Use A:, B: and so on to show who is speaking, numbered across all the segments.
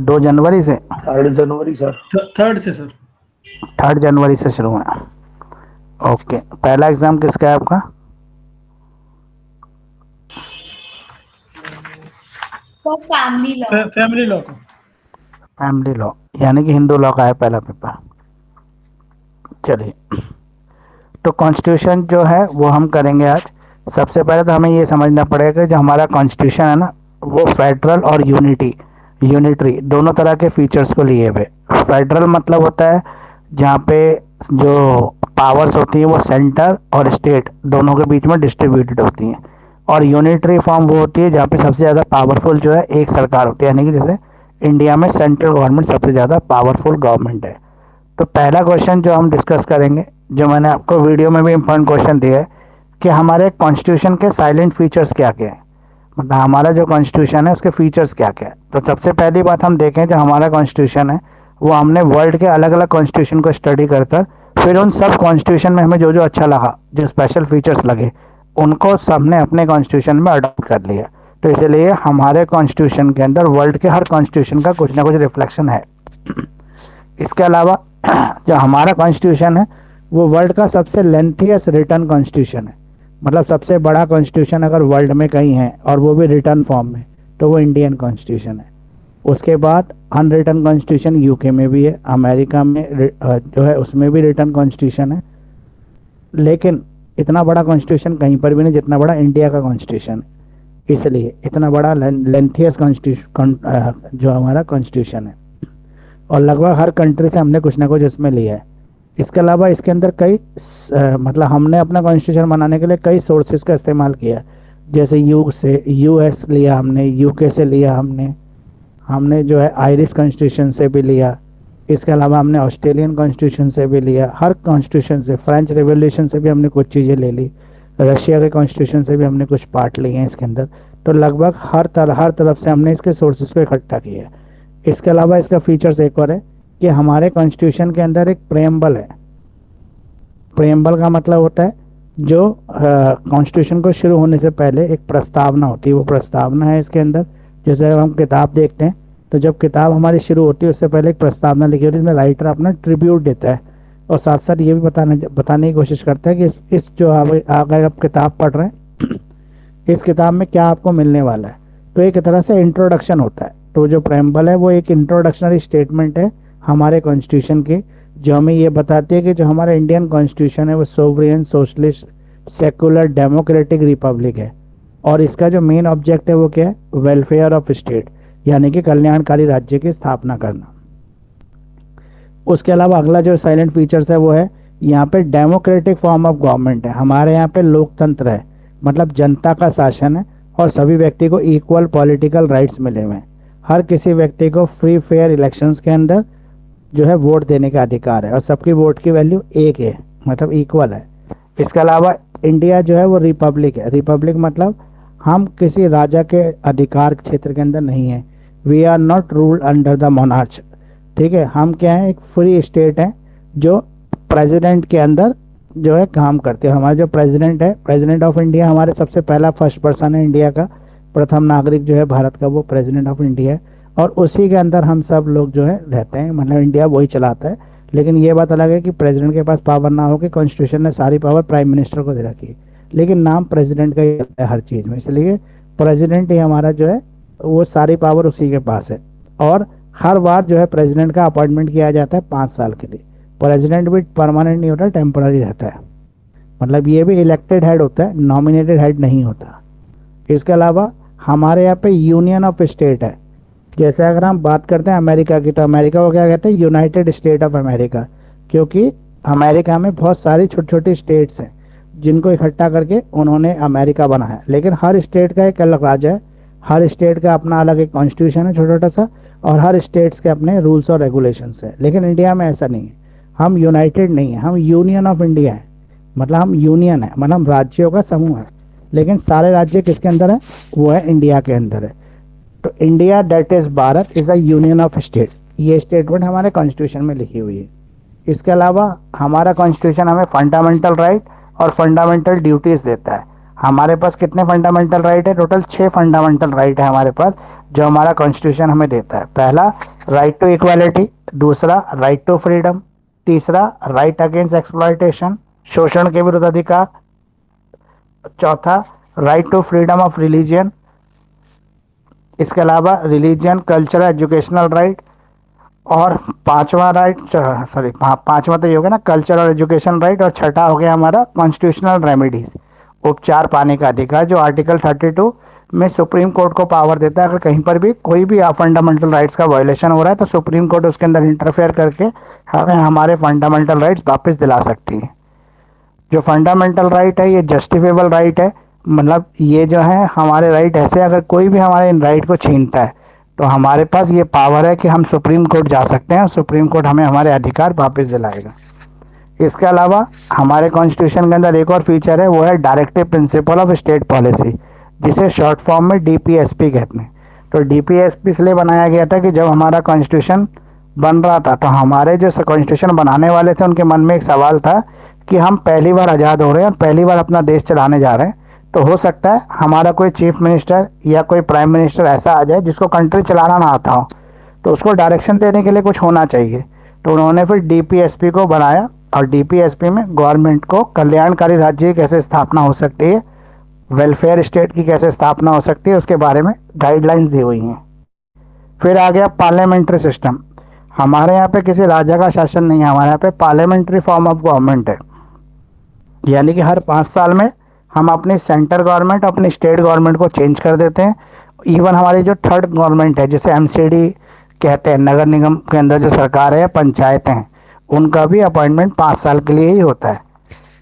A: 2 जनवरी से?
B: 3 जनवरी sir.
C: Third से sir.
A: 3 जनवरी से शुरू हुआ। ओके, पहला एग्जाम किसका है आपका?
D: For family law.
C: Family law का।
A: फैमिली लॉ, यानी कि हिंदू लॉ का है पहला पेपर। चलिए, तो कॉन्स्टिट्यूशन जो है वो हम करेंगे आज। सबसे पहले तो हमें ये समझना पड़ेगा कि जो हमारा कॉन्स्टिट्यूशन है ना, वो फेडरल और यूनिटरी दोनों तरह के फीचर्स को लिए हुए। फेडरल मतलब होता है जहाँ पे जो पावर्स होती हैं वो सेंटर और स्टेट दोनों के बीच में डिस्ट्रीब्यूटेड होती हैं। और यूनिटरी फॉर्म वो होती है जहाँ पे सबसे ज़्यादा पावरफुल जो है एक सरकार होती है, यानी कि जैसे इंडिया में सेंट्रल गवर्नमेंट सबसे ज़्यादा पावरफुल गवर्नमेंट है। तो पहला क्वेश्चन जो हम डिस्कस करेंगे, जो मैंने आपको वीडियो में भी इम्पोर्टेंट क्वेश्चन दिया है कि हमारे कॉन्स्टिट्यूशन के साइलेंट फीचर्स क्या क्या है, मतलब हमारा जो कॉन्स्टिट्यूशन है उसके फीचर्स क्या क्या है। तो सबसे पहली बात हम देखें, जो हमारा कॉन्स्टिट्यूशन है वो हमने वर्ल्ड के अलग अलग कॉन्स्टिट्यूशन को स्टडी कर कर फिर उन सब कॉन्स्टिट्यूशन में हमें जो जो अच्छा लगा, जो स्पेशल फीचर्स लगे, उनको सबने अपने कॉन्स्टिट्यूशन में अडॉप्ट कर लिया। तो इसलिए हमारे कॉन्स्टिट्यूशन के अंदर वर्ल्ड के हर कॉन्स्टिट्यूशन का कुछ ना कुछ रिफ्लेक्शन है। इसके अलावा जो हमारा कॉन्स्टिट्यूशन है वो वर्ल्ड का सबसे लेंथीएस्ट रिटर्न कॉन्स्टिट्यूशन है। मतलब सबसे बड़ा कॉन्स्टिट्यूशन अगर वर्ल्ड में कहीं है और वो भी रिटर्न फॉर्म में, तो वो इंडियन कॉन्स्टिट्यूशन है। उसके बाद अनरिटन कॉन्स्टिट्यूशन यूके में भी है, अमेरिका में जो है उसमें भी रिटर्न कॉन्स्टिट्यूशन है, लेकिन इतना बड़ा कॉन्स्टिट्यूशन कहीं पर भी नहीं जितना बड़ा इंडिया का कॉन्स्टिट्यूशन है। इसलिए इतना बड़ा लेंथियस कॉन्स्टिट्यूशन जो हमारा कॉन्स्टिट्यूशन है, और लगभग हर कंट्री से हमने कुछ ना कुछ इसमें लिया है। इसके अलावा इसके अंदर कई मतलब हमने अपना कॉन्स्टिट्यूशन बनाने के लिए कई सोर्सेज का इस्तेमाल किया, जैसे यूएस लिया हमने, यूके से लिया हमने जो है आयरिश कॉन्स्टिट्यूशन से भी लिया। इसके अलावा हमने ऑस्ट्रेलियन कॉन्स्टिट्यूशन से भी लिया, हर कॉन्स्टिट्यूशन से, फ्रेंच रेवोल्यूशन से भी हमने कुछ चीज़ें ले ली, रशिया के कॉन्स्टिट्यूशन से भी हमने कुछ पार्ट लिए हैं इसके अंदर। तो लगभग हर तरफ से हमने इसके सोर्सेज को इकट्ठा किया है। इसके अलावा इसका फीचर्स एक और है कि हमारे कॉन्स्टिट्यूशन के अंदर एक प्रेम्बल है। प्रेम्बल का मतलब होता है जो कॉन्स्टिट्यूशन को शुरू होने से पहले एक प्रस्तावना होती है, वो प्रस्तावना है इसके अंदर। जैसे हम किताब देखते हैं तो जब किताब हमारी शुरू होती है उससे पहले एक प्रस्तावना लिखी होती है, इसमें राइटर अपना ट्रिब्यूट देता है और साथ साथ ये भी बताने की कोशिश करता है कि इस जो आगे आप किताब पढ़ रहे हैं इस किताब में क्या आपको मिलने वाला है। तो एक तरह से इंट्रोडक्शन होता है। तो जो प्रेम्बल है वो एक इंट्रोडक्शनरी स्टेटमेंट है हमारे कॉन्स्टिट्यूशन की, जो हमें ये बताती है कि जो हमारा इंडियन कॉन्स्टिट्यूशन है वो sovereign, socialist, secular, democratic Republic है। और इसका जो मेन ऑब्जेक्ट है वो क्या है? वेलफेयर ऑफ स्टेट, यानी कि कल्याणकारी राज्य की स्थापना करना। उसके अलावा अगला जो साइलेंट फीचर्स है वो है यहाँ पे डेमोक्रेटिक फॉर्म ऑफ गवर्नमेंट है। हमारे यहाँ पे लोकतंत्र है, मतलब जनता का शासन है और सभी व्यक्ति को इक्वल पॉलिटिकल राइट्स मिले हुए हैं। हर किसी व्यक्ति को फ्री फेयर इलेक्शंस के अंदर जो है वोट देने का अधिकार है और सबकी वोट की वैल्यू एक है, मतलब इक्वल है। इसके अलावा इंडिया जो है वो रिपब्लिक है। रिपब्लिक मतलब हम किसी राजा के अधिकार क्षेत्र के अंदर नहीं है। We are not ruled under the monarch, ठीक है। हम क्या है, एक फ्री स्टेट है जो प्रेसिडेंट के अंदर जो है काम करते हैं। हमारा जो प्रेसिडेंट है, प्रेसिडेंट ऑफ इंडिया, हमारे सबसे पहला फर्स्ट पर्सन है इंडिया का, प्रथम नागरिक जो है भारत का, वो प्रेसिडेंट ऑफ इंडिया है। और उसी के अंदर हम सब लोग जो है रहते हैं, मतलब इंडिया वही चलाता है। लेकिन ये बात अलग है कि प्रेसिडेंट के पास पावर ना हो, कि कॉन्स्टिट्यूशन ने सारी पावर प्राइम मिनिस्टर को दे रखी है, लेकिन नाम प्रेसिडेंट का ही है हर चीज़ में। इसलिए प्रेसिडेंट ही हमारा जो है वो सारी पावर उसी के पास है। और हर बार जो है प्रेसिडेंट का अपॉइंटमेंट किया जाता है 5 साल के लिए। प्रेसिडेंट भी परमानेंट नहीं होता, टेम्पररी रहता है। मतलब ये भी इलेक्टेड हेड होता है, नॉमिनेटेड हेड नहीं होता। इसके अलावा हमारे यहाँ पे यूनियन ऑफ स्टेट है। जैसे अगर हम बात करते हैं अमेरिका की, तो अमेरिका को क्या कहते हैं? यूनाइटेड स्टेट ऑफ अमेरिका, क्योंकि अमेरिका में बहुत सारी छोटी छोटी स्टेट्स हैं जिनको इकट्ठा करके उन्होंने अमेरिका बनाया। लेकिन हर स्टेट का एक अलग राज्य है, हर स्टेट का अपना अलग एक कॉन्स्टिट्यूशन है छोटा छोटा सा, और हर स्टेट्स के अपने रूल्स और रेगुलेशंस हैं। लेकिन इंडिया में ऐसा नहीं है, हम यूनाइटेड नहीं है, हम यूनियन ऑफ इंडिया है। मतलब हम यूनियन है, मतलब हम राज्यों का समूह है, लेकिन सारे राज्य किसके अंदर है? वो है इंडिया के अंदर है। तो India that is Bharat is a union of state, ये स्टेटमेंट हमारे कॉन्स्टिट्यूशन में लिखी हुई है। इसके अलावा हमारा कॉन्स्टिट्यूशन हमें फंडामेंटल राइट और फंडामेंटल ड्यूटीज देता है। हमारे पास कितने फंडामेंटल राइट है? टोटल 6 फंडामेंटल राइट है हमारे पास, जो हमारा कॉन्स्टिट्यूशन हमें देता है। पहला राइट टू इक्वालिटी, दूसरा राइट टू फ्रीडम, तीसरा राइट अगेंस्ट एक्सप्लॉयटेशन, शोषण के विरुद्ध अधिकार, चौथा right to freedom of religion, इसके अलावा रिलीजियन कल्चरल एजुकेशनल राइट, और पांचवा राइट, सॉरी पांचवा तो ये हो गया ना कल्चर और एजुकेशन राइट, और छठा हो गया हमारा कॉन्स्टिट्यूशनल रेमेडीज, उपचार पाने का अधिकार, जो आर्टिकल 32 में सुप्रीम कोर्ट को पावर देता है। अगर कहीं पर भी कोई भी फंडामेंटल राइट्स का वायलेशन हो रहा है तो सुप्रीम कोर्ट उसके अंदर इंटरफेयर करके हमें हमारे फंडामेंटल राइट्स वापस दिला सकती है। जो फंडामेंटल राइट है ये जस्टिफेबल राइट है, मतलब ये जो है हमारे राइट ऐसे, अगर कोई भी हमारे इन राइट को छीनता है तो हमारे पास ये पावर है कि हम सुप्रीम कोर्ट जा सकते हैं, सुप्रीम कोर्ट हमें हमारे अधिकार वापस दिलाएगा। इसके अलावा हमारे कॉन्स्टिट्यूशन के अंदर एक और फीचर है, वो है directive principle of state policy, जिसे शॉर्ट फॉर्म में डीपीएसपी कहते हैं। तो डीपीएसपी इसलिए बनाया गया था कि जब हमारा कॉन्स्टिट्यूशन बन रहा था तो हमारे जो कॉन्स्टिट्यूशन बनाने वाले थे उनके मन में एक सवाल था कि हम पहली बार आज़ाद हो रहे हैं और पहली बार अपना देश चलाने जा रहे हैं, तो हो सकता है हमारा कोई चीफ मिनिस्टर या कोई प्राइम मिनिस्टर ऐसा आ जाए जिसको कंट्री चलाना ना आता हो, तो उसको डायरेक्शन देने के लिए कुछ होना चाहिए। तो उन्होंने फिर डीपीएसपी को बनाया, और डीपीएसपी में गवर्नमेंट को कल्याणकारी राज्य की कैसे स्थापना हो सकती है, वेलफेयर स्टेट की कैसे स्थापना हो सकती है, उसके बारे में गाइडलाइंस दी हुई हैं। फिर आ गया पार्लियामेंट्री सिस्टम। हमारे यहाँ पे किसी राजा का शासन नहीं है, हमारे यहाँ पे पार्लियामेंट्री फॉर्म ऑफ गवर्नमेंट है, यानी कि हर 5 साल में हम अपनी सेंटर गवर्नमेंट अपनी स्टेट गवर्नमेंट को चेंज कर देते हैं। इवन हमारी जो थर्ड गवर्नमेंट है, जिसे एमसीडी कहते हैं, नगर निगम के अंदर जो सरकार है, पंचायतें हैं, उनका भी अपॉइंटमेंट 5 साल के लिए ही होता है।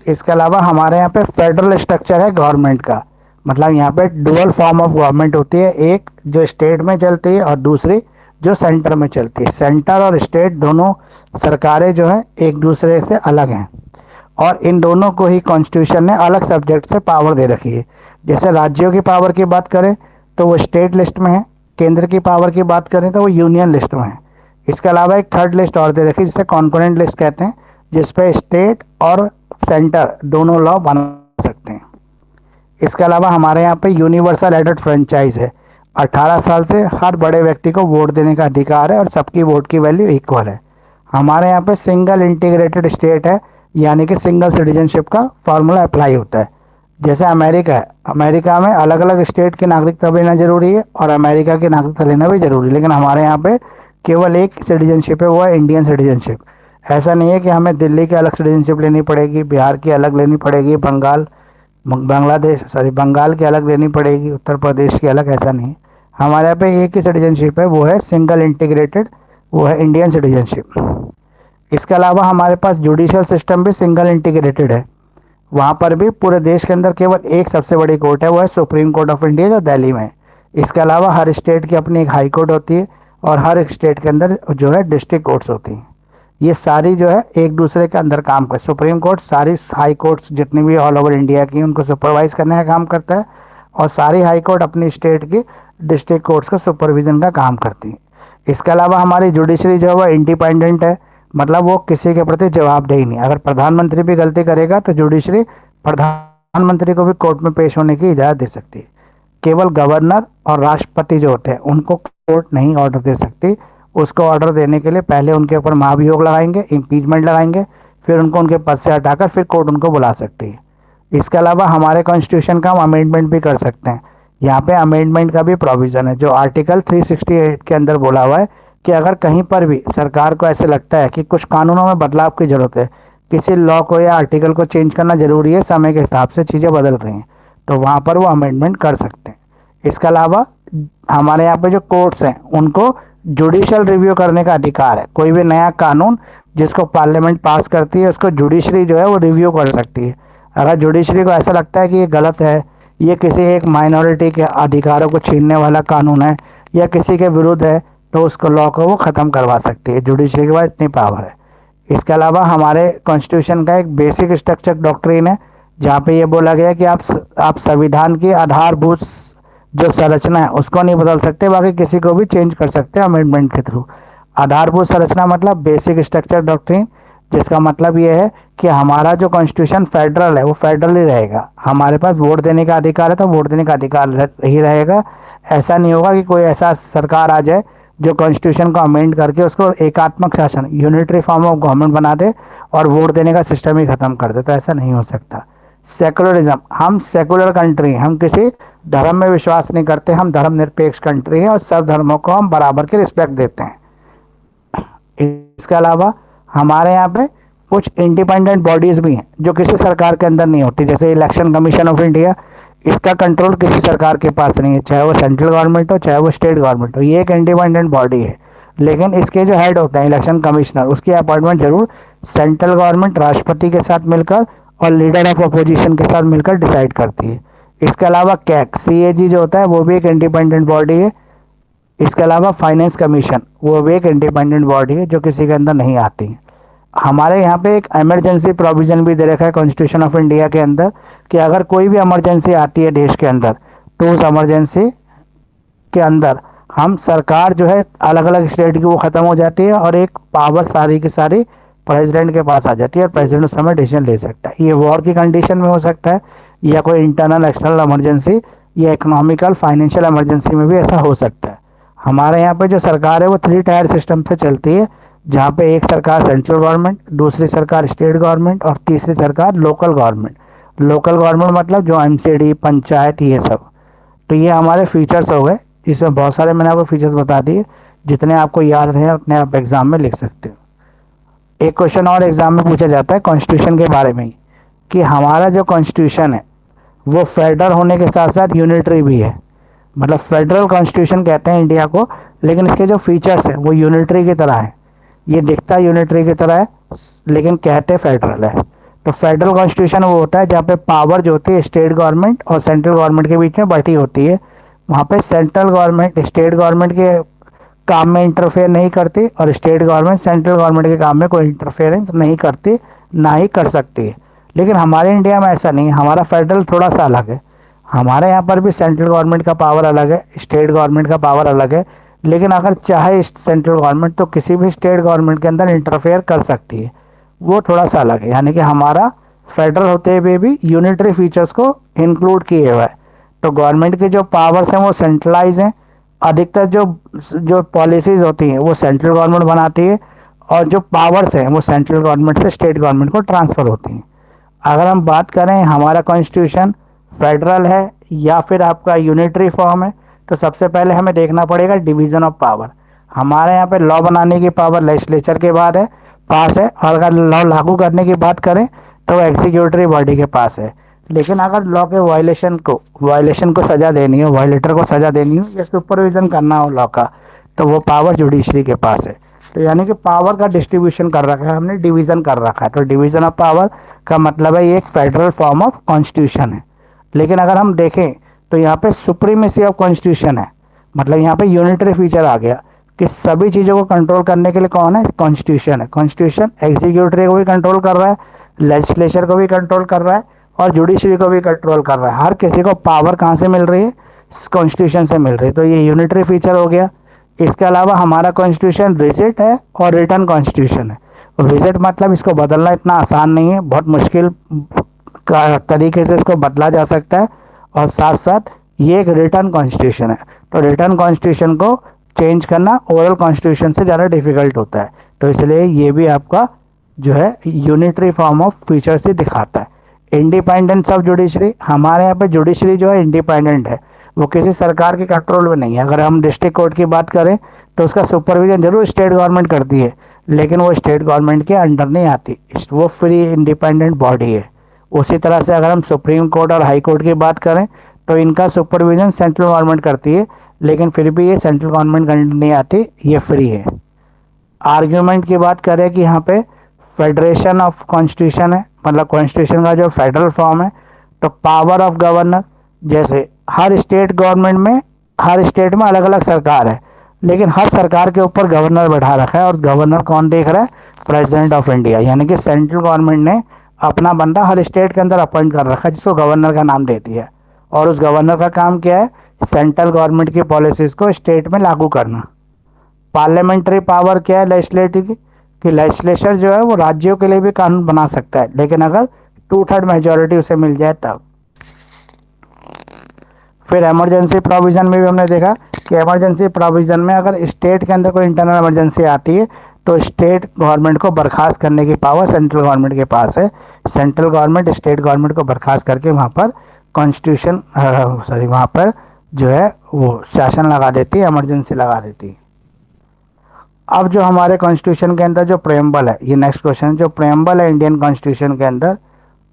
A: इसके अलावा हमारे यहाँ पे फेडरल स्ट्रक्चर है गवर्नमेंट का, मतलब यहाँ पे डुअल फॉर्म ऑफ गवर्नमेंट होती है, एक जो स्टेट में चलती है और दूसरी जो सेंटर में चलती है। सेंटर और स्टेट दोनों सरकारें जो है एक दूसरे से अलग हैं, और इन दोनों को ही कॉन्स्टिट्यूशन ने अलग सब्जेक्ट से पावर दे रखी है। जैसे राज्यों की पावर की बात करें तो वो स्टेट लिस्ट में है, केंद्र की पावर की बात करें तो वो यूनियन लिस्ट में है। इसके अलावा एक थर्ड लिस्ट और दे रखी है जिसे कॉन्करेंट लिस्ट कहते हैं, जिसपे स्टेट और सेंटर दोनों लॉ बना सकते हैं। इसके अलावा हमारे यहाँ पे यूनिवर्सल एडेड फ्रेंचाइज है, 18 साल से हर बड़े व्यक्ति को वोट देने का अधिकार है और सबकी वोट की वैल्यू इक्वल है। हमारे यहाँ पे सिंगल इंटीग्रेटेड स्टेट है, यानी कि सिंगल सिटीजनशिप का फॉर्मूला अप्लाई होता है। जैसे अमेरिका है, अमेरिका में अलग अलग स्टेट की नागरिकता लेना जरूरी है और अमेरिका की नागरिकता लेना भी जरूरी है, लेकिन हमारे यहाँ पे केवल एक सिटीजनशिप है, वो है इंडियन सिटीजनशिप। ऐसा नहीं है कि हमें दिल्ली की अलग सिटीजनशिप लेनी पड़ेगी, बिहार की अलग लेनी पड़ेगी, बंगाल की अलग लेनी पड़ेगी, उत्तर प्रदेश की अलग, ऐसा नहीं। हमारे यहाँ पे एक ही सिटीजनशिप है, वो है सिंगल इंटीग्रेटेड, वो है इंडियन सिटीजनशिप। इसके अलावा हमारे पास जुडिशियल सिस्टम भी सिंगल इंटीग्रेटेड है, वहाँ पर भी पूरे देश के अंदर केवल एक सबसे बड़ी कोर्ट है, वो है सुप्रीम कोर्ट ऑफ इंडिया जो दिल्ली में है। इसके अलावा हर स्टेट की अपनी एक हाई कोर्ट होती है और हर एक स्टेट के अंदर जो है डिस्ट्रिक्ट कोर्ट्स होती हैं। ये सारी जो है एक दूसरे के अंदर काम कर, सुप्रीम कोर्ट सारी हाई कोर्ट्स जितनी भी ऑल ओवर इंडिया की उनको सुपरवाइज करने का काम करता है, और सारी हाई कोर्ट अपनी स्टेट की डिस्ट्रिक्ट कोर्ट्स का सुपरविजन का काम करती है। इसके अलावा हमारी जुडिशरी जो है वो इंडिपेंडेंट है, मतलब वो किसी के प्रति जवाबदेही नहीं। अगर प्रधानमंत्री भी गलती करेगा तो जुडिशरी प्रधानमंत्री को भी कोर्ट में पेश होने की इजाज़त दे सकती है। केवल गवर्नर और राष्ट्रपति जो होते हैं उनको कोर्ट नहीं ऑर्डर दे सकती, उसको ऑर्डर देने के लिए पहले उनके ऊपर महाभियोग लगाएंगे, इम्पीचमेंट लगाएंगे, फिर उनको उनके पद से हटाकर फिर कोर्ट उनको बुला सकती है। इसके अलावा हमारे कॉन्स्टिट्यूशन का हम अमेंडमेंट भी कर सकते हैं। यहाँ पे अमेंडमेंट का भी प्रोविज़न है, जो आर्टिकल 368 के अंदर बोला हुआ है कि अगर कहीं पर भी सरकार को ऐसे लगता है कि कुछ कानूनों में बदलाव की ज़रूरत है, किसी लॉ को या आर्टिकल को चेंज करना ज़रूरी है, समय के हिसाब से चीज़ें बदल रही हैं, तो वहाँ पर वो अमेंडमेंट कर सकते हैं। इसके अलावा हमारे यहाँ पे जो कोर्ट्स हैं उनको जुडिशियल रिव्यू करने का अधिकार है। कोई भी नया कानून जिसको पार्लियामेंट पास करती है उसको जुडिशरी जो है वो रिव्यू कर सकती है। अगर जुडिशरी को ऐसा लगता है कि ये गलत है, ये किसी एक माइनॉरिटी के अधिकारों को छीनने वाला कानून है या किसी के विरुद्ध है, तो उसको लॉ को वो ख़त्म करवा सकती है। जुडिशरी के पास इतनी पावर है। इसके अलावा हमारे कॉन्स्टिट्यूशन का एक बेसिक स्ट्रक्चर डॉक्ट्रिन है, जहाँ पे ये बोला गया कि आप संविधान की आधारभूत जो संरचना है उसको नहीं बदल सकते, बाकी किसी को भी चेंज कर सकते हैं अमेंडमेंट के थ्रू। आधारभूत संरचना मतलब बेसिक स्ट्रक्चर डॉक्ट्रिन, जिसका मतलब ये है कि हमारा जो कॉन्स्टिट्यूशन फेडरल है वो फेडरल ही रहेगा, हमारे पास वोट देने का अधिकार है तो वोट देने का अधिकार ही रहेगा। ऐसा नहीं होगा कि कोई ऐसा सरकार आ जाए जो कॉन्स्टिट्यूशन को अमेंड करके उसको एकात्मक शासन यूनिटरी फॉर्म ऑफ गवर्नमेंट बना दे और वोट देने का सिस्टम ही खत्म कर दे, तो ऐसा नहीं हो सकता। सेकुलरिज्म, हम सेकुलर कंट्री हैं, हम किसी धर्म में विश्वास नहीं करते, हम धर्मनिरपेक्ष कंट्री हैं और सब धर्मों को हम बराबर की रिस्पेक्ट देते हैं। इसके अलावा हमारे यहाँ पे कुछ इंडिपेंडेंट बॉडीज भी हैं जो किसी सरकार के अंदर नहीं होती, जैसे इलेक्शन कमीशन ऑफ इंडिया, इसका कंट्रोल किसी सरकार के पास नहीं है, चाहे वो सेंट्रल गवर्नमेंट हो चाहे वो स्टेट गवर्नमेंट हो, ये एक इंडिपेंडेंट बॉडी है। लेकिन इसके जो हेड होते हैं इलेक्शन कमिश्नर, उसकी अपॉइंटमेंट जरूर सेंट्रल गवर्नमेंट राष्ट्रपति के साथ मिलकर और लीडर ऑफ अपोजिशन के साथ मिलकर डिसाइड करती है। इसके अलावा कैग CAG जो होता है वो भी एक इंडिपेंडेंट बॉडी है। इसके अलावा फाइनेंस कमीशन वो भी एक इंडिपेंडेंट बॉडी है जो किसी के अंदर नहीं आती है। हमारे यहाँ पे एक इमरजेंसी प्रोविजन भी दे रखा है कॉन्स्टिट्यूशन ऑफ इंडिया के अंदर कि अगर कोई भी इमरजेंसी आती है देश के अंदर तो उस इमरजेंसी के अंदर हम सरकार जो है अलग अलग स्टेट की वो ख़त्म हो जाती है और एक पावर सारी की सारी प्रेसिडेंट के पास आ जाती है और प्रेसिडेंट उस समय डिसीजन ले सकता है। ये वॉर की कंडीशन में हो सकता है या कोई इंटरनल एक्सटर्नल इमरजेंसी या इकोनॉमिकल फाइनेंशियल इमरजेंसी में भी ऐसा हो सकता है। हमारे यहाँ पे जो सरकार है वो 3 टायर सिस्टम से चलती है, जहाँ पे एक सरकार सेंट्रल गवर्नमेंट, दूसरी सरकार स्टेट गवर्नमेंट और तीसरी सरकार लोकल गवर्नमेंट। लोकल गवर्नमेंट मतलब जो MCD पंचायत ये सब। तो ये हमारे फीचर्स हो गए, इसमें बहुत सारे मैंने आपको फीचर्स बता दिए, जितने आपको याद रहे उतने आप एग्जाम में लिख सकते हो। एक क्वेश्चन और एग्जाम में पूछा जाता है कॉन्स्टिट्यूशन के बारे में ही कि हमारा जो कॉन्स्टिट्यूशन है वो फेडरल होने के साथ साथ यूनिटरी भी है, मतलब फेडरल कॉन्स्टिट्यूशन कहते हैं इंडिया को, लेकिन इसके जो फीचर्स हैं वो यूनिटरी की तरह है। ये दिखता यूनिटरी की तरह है लेकिन कहते फेडरल है। तो फेडरल कॉन्स्टिट्यूशन वो होता है जहाँ पे पावर जो होती है स्टेट गवर्नमेंट और सेंट्रल गवर्नमेंट के बीच में बटी होती है। वहाँ पे सेंट्रल गवर्नमेंट स्टेट गवर्नमेंट के काम में इंटरफेयर नहीं करती और स्टेट गवर्नमेंट सेंट्रल गवर्नमेंट के काम में कोई इंटरफेरेंस नहीं करती, ना ही कर सकती है। लेकिन हमारे इंडिया में ऐसा नहीं है, हमारा फेडरल थोड़ा सा अलग है। हमारे यहाँ पर भी सेंट्रल गवर्नमेंट का पावर अलग है, स्टेट गवर्नमेंट का पावर अलग है, लेकिन अगर चाहे सेंट्रल गवर्नमेंट तो किसी भी स्टेट गवर्नमेंट के अंदर इंटरफेयर कर सकती है, वो थोड़ा सा अलग है। यानी कि हमारा फेडरल होते हुए भी यूनिटरी फीचर्स को इंक्लूड किए हुआ है। तो गवर्नमेंट के जो पावर्स हैं वो सेंट्रलाइज हैं, अधिकतर जो जो पॉलिसीज होती हैं वो सेंट्रल गवर्नमेंट बनाती है और जो पावर्स हैं वो सेंट्रल गवर्नमेंट से स्टेट गवर्नमेंट को ट्रांसफ़र होती हैं। अगर हम बात करें हमारा कॉन्स्टिट्यूशन फेडरल है या फिर आपका यूनिटरी फॉर्म है, तो सबसे पहले हमें देखना पड़ेगा डिवीज़न ऑफ पावर। हमारे यहाँ पे लॉ बनाने की पावर लेजिस्लेचर के बाद है पास है, और अगर लॉ लागू करने की बात करें तो एग्जीक्यूटिव बॉडी के पास है। लेकिन अगर लॉ के वायलेशन को सज़ा देनी हो, वायलेटर को सज़ा देनी हो या सुपरविजन करना हो लॉ का, तो वो पावर जुडिशरी के पास है। तो यानी कि पावर का डिस्ट्रीब्यूशन कर रखा है हमने, डिवीज़न कर रखा है। तो डिवीज़न ऑफ पावर का मतलब है ये एक फेडरल फॉर्म ऑफ कॉन्स्टिट्यूशन है। लेकिन अगर हम देखें तो यहाँ पे सुप्रीमेसी ऑफ कॉन्स्टिट्यूशन है, मतलब यहाँ पे यूनिटरी फीचर आ गया कि सभी चीज़ों को कंट्रोल करने के लिए कौन है, कॉन्स्टिट्यूशन है। कॉन्स्टिट्यूशन एग्जीक्यूटिव को भी कंट्रोल कर रहा है, लेजिस्लेचर को भी कंट्रोल कर रहा है और जुडिशरी को भी कंट्रोल कर रहा है। हर किसी को पावर कहाँ से मिल रही है, कॉन्स्टिट्यूशन से मिल रही है। तो ये यूनिटरी फीचर हो गया। इसके अलावा हमारा कॉन्स्टिट्यूशन रिजिड है और रिटर्न कॉन्स्टिट्यूशन है। रिजिड मतलब इसको बदलना इतना आसान नहीं है, बहुत मुश्किल तरीके से इसको बदला जा सकता है, और साथ साथ ये एक रिटर्न कॉन्स्टिट्यूशन है। तो रिटर्न कॉन्स्टिट्यूशन को चेंज करना ओरल कॉन्स्टिट्यूशन से ज़्यादा डिफिकल्ट होता है। तो इसलिए ये भी आपका जो है यूनिटरी फॉर्म ऑफ फीचर से दिखाता है। इंडिपेंडेंस ऑफ जुडिशरी, हमारे यहाँ पे जुडिशरी जो है इंडिपेंडेंट है, वो किसी सरकार के कंट्रोल में नहीं है। अगर हम डिस्ट्रिक्ट कोर्ट की बात करें तो उसका सुपरविजन जरूर स्टेट गवर्नमेंट करती है, लेकिन वो स्टेट गवर्नमेंट के अंडर नहीं आती, वो फ्री इंडिपेंडेंट बॉडी है। उसी तरह से अगर हम सुप्रीम कोर्ट और हाई कोर्ट की बात करें तो इनका सुपरविजन सेंट्रल गवर्नमेंट करती है, लेकिन फिर भी ये सेंट्रल गवर्नमेंट के अंडर नहीं आती, ये फ्री है। आर्ग्यूमेंट की बात करें कि यहाँ पे फेडरेशन ऑफ कॉन्स्टिट्यूशन है, मतलब कॉन्स्टिट्यूशन का जो फेडरल फॉर्म है। तो पावर ऑफ गवर्नर, जैसे हर स्टेट गवर्नमेंट में हर स्टेट में अलग अलग सरकार है, लेकिन हर सरकार के ऊपर गवर्नर बैठा रखा है, और गवर्नर कौन देख रहा है, प्रेसिडेंट ऑफ इंडिया। यानी कि सेंट्रल गवर्नमेंट ने अपना बंदा हर स्टेट के अंदर अपॉइंट कर रखा है जिसको गवर्नर का नाम देती है, और उस गवर्नर का काम क्या है, सेंट्रल गवर्नमेंट की पॉलिसीज़ को स्टेट में लागू करना। पार्लियामेंट्री पावर क्या है लेजिस्लेटिव की, कि लेजिस्लेचर जो है वो राज्यों के लिए भी कानून बना सकता है, लेकिन अगर 2/3 मेजॉरिटी उसे मिल जाए तब। फिर इमरजेंसी प्रोविज़न में भी हमने देखा कि इमरजेंसी प्रोविज़न में अगर स्टेट के अंदर कोई इंटरनल इमरजेंसी आती है तो स्टेट गवर्नमेंट को बर्खास्त करने की पावर सेंट्रल गवर्नमेंट के पास है। सेंट्रल गवर्नमेंट स्टेट गवर्नमेंट को बर्खास्त करके वहाँ पर कॉन्स्टिट्यूशन वहाँ पर जो है वो शासन लगा देती है, इमरजेंसी लगा देती है। अब जो हमारे कॉन्स्टिट्यूशन के अंदर जो प्रेम्बल है, ये नेक्स्ट क्वेश्चन, जो प्रेम्बल है इंडियन कॉन्स्टिट्यूशन के अंदर,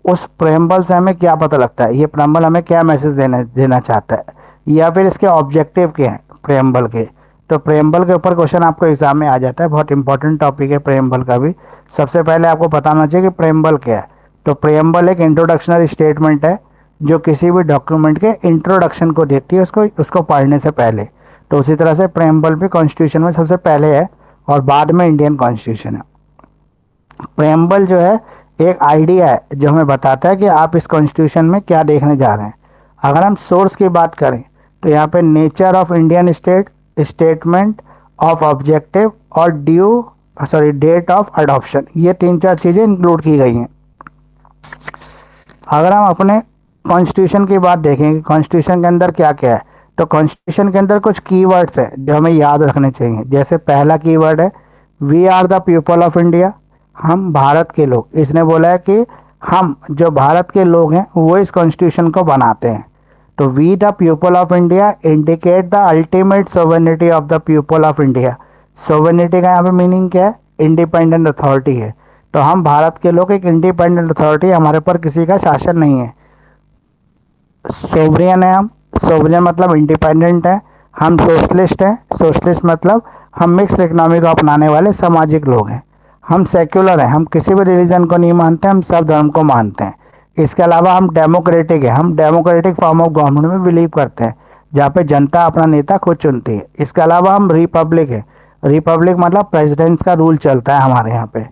A: उस प्रेम्बल से हमें क्या पता लगता है, ये प्रेम्बल हमें क्या मैसेज देना चाहता है, या फिर इसके ऑब्जेक्टिव क्या हैं प्रेम्बल के। तो प्रेम्बल के ऊपर क्वेश्चन आपको एग्जाम में आ जाता है, बहुत इंपॉर्टेंट टॉपिक है प्रेम्बल का भी। सबसे पहले आपको पता होना चाहिए कि प्रेम्बल क्या है। तो प्रेम्बल एक इंट्रोडक्शनरी स्टेटमेंट है जो किसी भी डॉक्यूमेंट के इंट्रोडक्शन को देती है, उसको पढ़ने से पहले। तो उसी तरह से प्रेम्बल भी कॉन्स्टिट्यूशन में सबसे पहले है और बाद में इंडियन कॉन्स्टिट्यूशन है। प्रेम्बल जो है एक आइडिया है जो हमें बताता है कि आप इस कॉन्स्टिट्यूशन में क्या देखने जा रहे हैं। अगर हम सोर्स की बात करें तो यहाँ पे nature of Indian state, statement of objective और डेट ऑफ अडॉप्शन, ये 3-4 चीज़ें इंक्लूड की गई हैं। अगर हम अपने कॉन्स्टिट्यूशन की बात देखें कि कॉन्स्टिट्यूशन के अंदर क्या क्या है, तो कॉन्स्टिट्यूशन के अंदर कुछ कीवर्ड्स हैं जो हमें याद रखने चाहिए। जैसे पहला कीवर्ड है we are the people of India, हम भारत के लोग। इसने बोला है कि हम जो भारत के लोग हैं वो इस कॉन्स्टिट्यूशन को बनाते हैं। तो we the people of India indicate the ultimate sovereignty of the people of India. Sovereignty का यहाँ पे मीनिंग क्या है, इंडिपेंडेंट अथॉरिटी है। तो हम भारत के लोग एक इंडिपेंडेंट अथॉरिटी, हमारे पर किसी का शासन नहीं है। सोवरियन है हम, सोवरियन मतलब इंडिपेंडेंट है। हम सोशलिस्ट हैं, सोशलिस्ट मतलब हम मिक्स इकोनॉमी को अपनाने वाले सामाजिक लोग हैं। हम सेक्युलर हैं, हम किसी भी रिलीजन को नहीं मानते, हम सब धर्म को मानते हैं। इसके अलावा हम डेमोक्रेटिक है, हम डेमोक्रेटिक फॉर्म ऑफ गवर्नमेंट में बिलीव करते हैं जहाँ पे जनता अपना नेता खुद चुनती है। इसके अलावा हम रिपब्लिक है, रिपब्लिक मतलब प्रेसिडेंट का रूल चलता है हमारे यहाँ पे।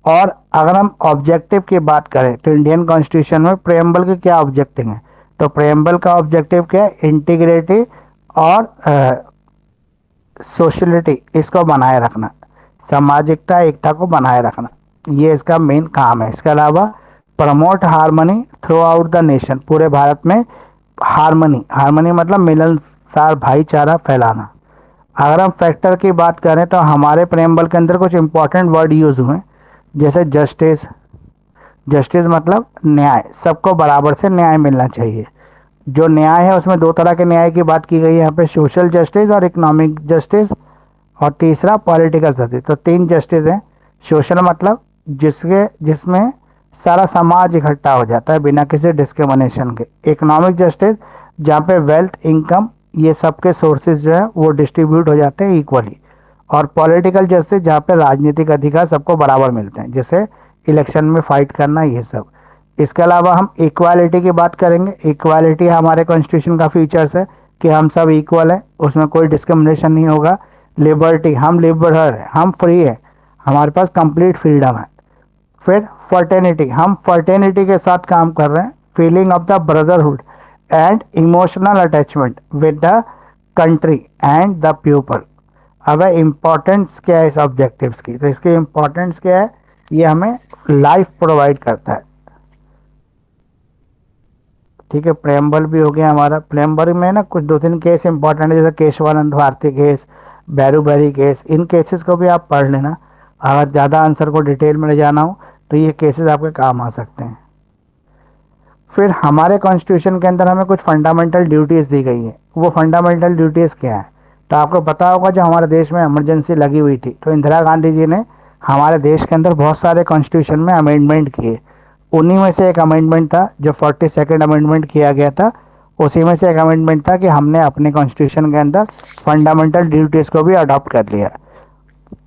A: और अगर हम ऑब्जेक्टिव की बात करें तो इंडियन कॉन्स्टिट्यूशन में प्रेम्बल के क्या ऑब्जेक्टिव हैं, तो प्रेम्बल का ऑब्जेक्टिव क्या है, इंटीग्रिटी और सोशलिटी, इसको बनाए रखना, सामाजिकता एकता को बनाए रखना, ये इसका मेन काम है। इसके अलावा promote harmony through out the nation, पूरे भारत में हार्मनी, हार्मनी मतलब मिलनसार भाईचारा फैलाना। अगर हम फैक्टर की बात करें तो हमारे प्रेम्बल के अंदर कुछ इंपॉर्टेंट वर्ड यूज हुए, जैसे जस्टिस, जस्टिस मतलब न्याय, सबको बराबर से न्याय मिलना चाहिए। जो न्याय है उसमें 2 तरह के न्याय की बात की गई है यहाँ पे, सोशल जस्टिस और इकोनॉमिक जस्टिस, और तीसरा पॉलिटिकल जस्टिस। तो 3 जस्टिस हैं। सोशल मतलब जिसमें सारा समाज इकट्ठा हो जाता है बिना किसी डिस्क्रिमिनेशन के। इकोनॉमिक जस्टिस जहाँ पे वेल्थ, इनकम, ये सबके सोर्सेज जो है वो डिस्ट्रीब्यूट हो जाते हैं इक्वली। और पॉलिटिकल जस्टिस जहाँ पे राजनीतिक अधिकार सबको बराबर मिलते हैं, जैसे इलेक्शन में फाइट करना, ये सब। इसके अलावा हम इक्वालिटी की बात करेंगे। इक्वालिटी हमारे कॉन्स्टिट्यूशन का फीचर्स है कि हम सब इक्वल हैं, उसमें कोई डिस्क्रिमिनेशन नहीं होगा। लिबर्टी, हम लिबरल हैं, हम फ्री है, हमारे पास कंप्लीट फ्रीडम है। फिर फर्टेनिटी, हम फर्टेनिटी के साथ काम कर रहे हैं। Feeling of the brotherhood and emotional attachment with the country and the people. अब इम्पोर्टेंस क्या है इस ऑब्जेक्टिव्स की, तो इसकी इम्पोर्टेंस क्या है, ये हमें लाइफ प्रोवाइड करता है। ठीक है, प्रेम्बल भी हो गया हमारा। प्रेम्बल में ना कुछ 2-3 केस इंपॉर्टेंट है, जैसे केशवानंद भारती केस, बैरूबेरी केस, इन केसेस को भी आप पढ़ लेना। अगर ज़्यादा आंसर को डिटेल में ले जाना हो तो ये केसेस आपके काम आ सकते हैं। फिर हमारे कॉन्स्टिट्यूशन के अंदर हमें कुछ फंडामेंटल ड्यूटीज़ दी गई है। वो फंडामेंटल ड्यूटीज़ क्या है, तो आपको पता होगा जब हमारे देश में इमरजेंसी लगी हुई थी तो इंदिरा गांधी जी ने हमारे देश के अंदर बहुत सारे कॉन्स्टिट्यूशन में अमेंडमेंट किए। उन्हीं में से एक अमेंडमेंट था जो 42nd अमेंडमेंट किया गया था। उसी में से एक अमेंडमेंट था कि हमने अपने कॉन्स्टिट्यूशन के अंदर फंडामेंटल ड्यूटीज़ को भी अडॉप्ट कर लिया।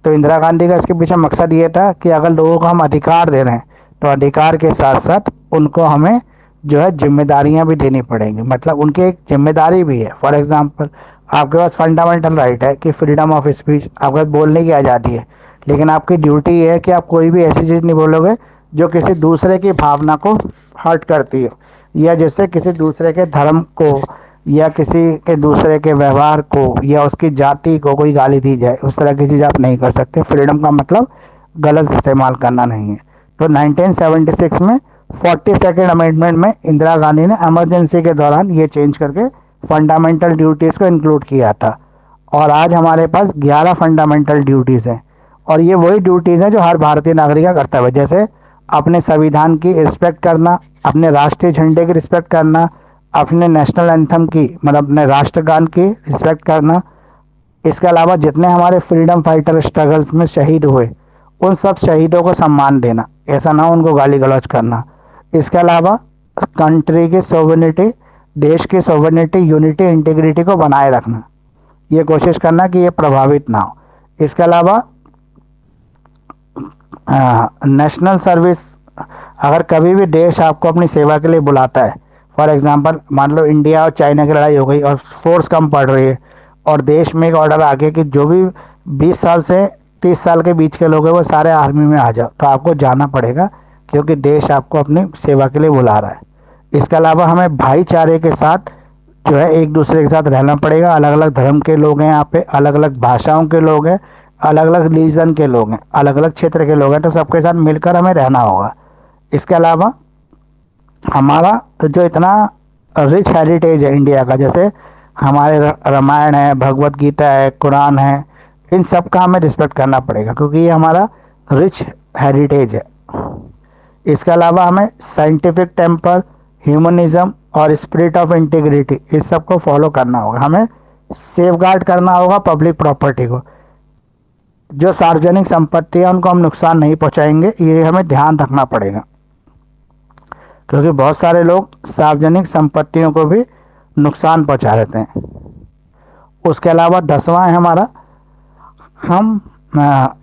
A: तो इंदिरा गांधी का इसके पीछे मकसद ये था कि अगर लोगों को हम अधिकार दे रहे हैं तो अधिकार के साथ साथ उनको हमें जो है जिम्मेदारियां भी देनी पड़ेंगी, मतलब उनकी एक जिम्मेदारी भी है। फॉर एग्जांपल, आपके पास फंडामेंटल राइट है कि फ्रीडम ऑफ स्पीच, आपके पास बोलने की आज़ादी है, लेकिन आपकी ड्यूटी ये है कि आप कोई भी ऐसी चीज़ नहीं बोलोगे जो किसी दूसरे की भावना को हर्ट करती हो, या जिससे किसी दूसरे के धर्म को या किसी के दूसरे के व्यवहार को या उसकी जाति को कोई गाली दी जाए। उस तरह की चीज़ आप नहीं कर सकते। फ्रीडम का मतलब गलत इस्तेमाल करना नहीं है। तो 1976 में 42nd अमेंडमेंट में इंदिरा गांधी ने इमरजेंसी के दौरान ये चेंज करके फंडामेंटल ड्यूटीज़ को इंक्लूड किया था। और आज हमारे पास 11 फंडामेंटल ड्यूटीज़ हैं, और ये वही ड्यूटीज़ हैं जो हर भारतीय नागरिक का कर्तव्य है, जैसे अपने संविधान की रिस्पेक्ट करना, अपने राष्ट्रीय झंडे की रिस्पेक्ट करना, अपने नेशनल एंथम की मतलब अपने राष्ट्रगान की रिस्पेक्ट करना। इसके अलावा जितने हमारे फ्रीडम फाइटर स्ट्रगल्स में शहीद हुए उन सब शहीदों को सम्मान देना, ऐसा ना उनको गाली गलौज करना। इसके अलावा कंट्री की सोवरेनिटी, देश की सोवरेनिटी, यूनिटी, इंटीग्रिटी को बनाए रखना, ये कोशिश करना कि ये प्रभावित ना हो। इसके अलावा नेशनल सर्विस, अगर कभी भी देश आपको अपनी सेवा के लिए बुलाता है, फॉर एग्जांपल मान लो इंडिया और चाइना की लड़ाई हो गई और फोर्स कम पड़ रही है और देश में एक ऑर्डर आ गया कि जो भी 20 साल से 30 साल के बीच के लोग हैं वो सारे आर्मी में आ जाओ, तो आपको जाना पड़ेगा क्योंकि देश आपको अपनी सेवा के लिए बुला रहा है। इसके अलावा हमें भाईचारे के साथ जो है एक दूसरे के साथ रहना पड़ेगा। अलग अलग धर्म के लोग हैं यहाँ पे, अलग अलग भाषाओं के लोग हैं, अलग अलग रिलीजन के लोग हैं, अलग अलग क्षेत्र के लोग हैं, तो सबके साथ मिलकर हमें रहना होगा। इसके अलावा हमारा जो इतना रिच हेरिटेज है इंडिया का, जैसे हमारे रामायण है, भगवत गीता है, कुरान है, इन सब का हमें रिस्पेक्ट करना पड़ेगा क्योंकि ये हमारा रिच हेरिटेज है। इसके अलावा हमें साइंटिफिक टेम्पर, ह्यूमनिज्म और स्पिरिट ऑफ इंटीग्रिटी, इस सब को फॉलो करना होगा। हमें सेफगार्ड करना होगा पब्लिक प्रॉपर्टी को, जो सार्वजनिक संपत्ति है उनको हम नुकसान नहीं पहुंचाएंगे, ये हमें ध्यान रखना पड़ेगा क्योंकि बहुत सारे लोग सार्वजनिक संपत्तियों को भी नुकसान पहुंचा देते हैं। उसके अलावा 10वां है हमारा, हम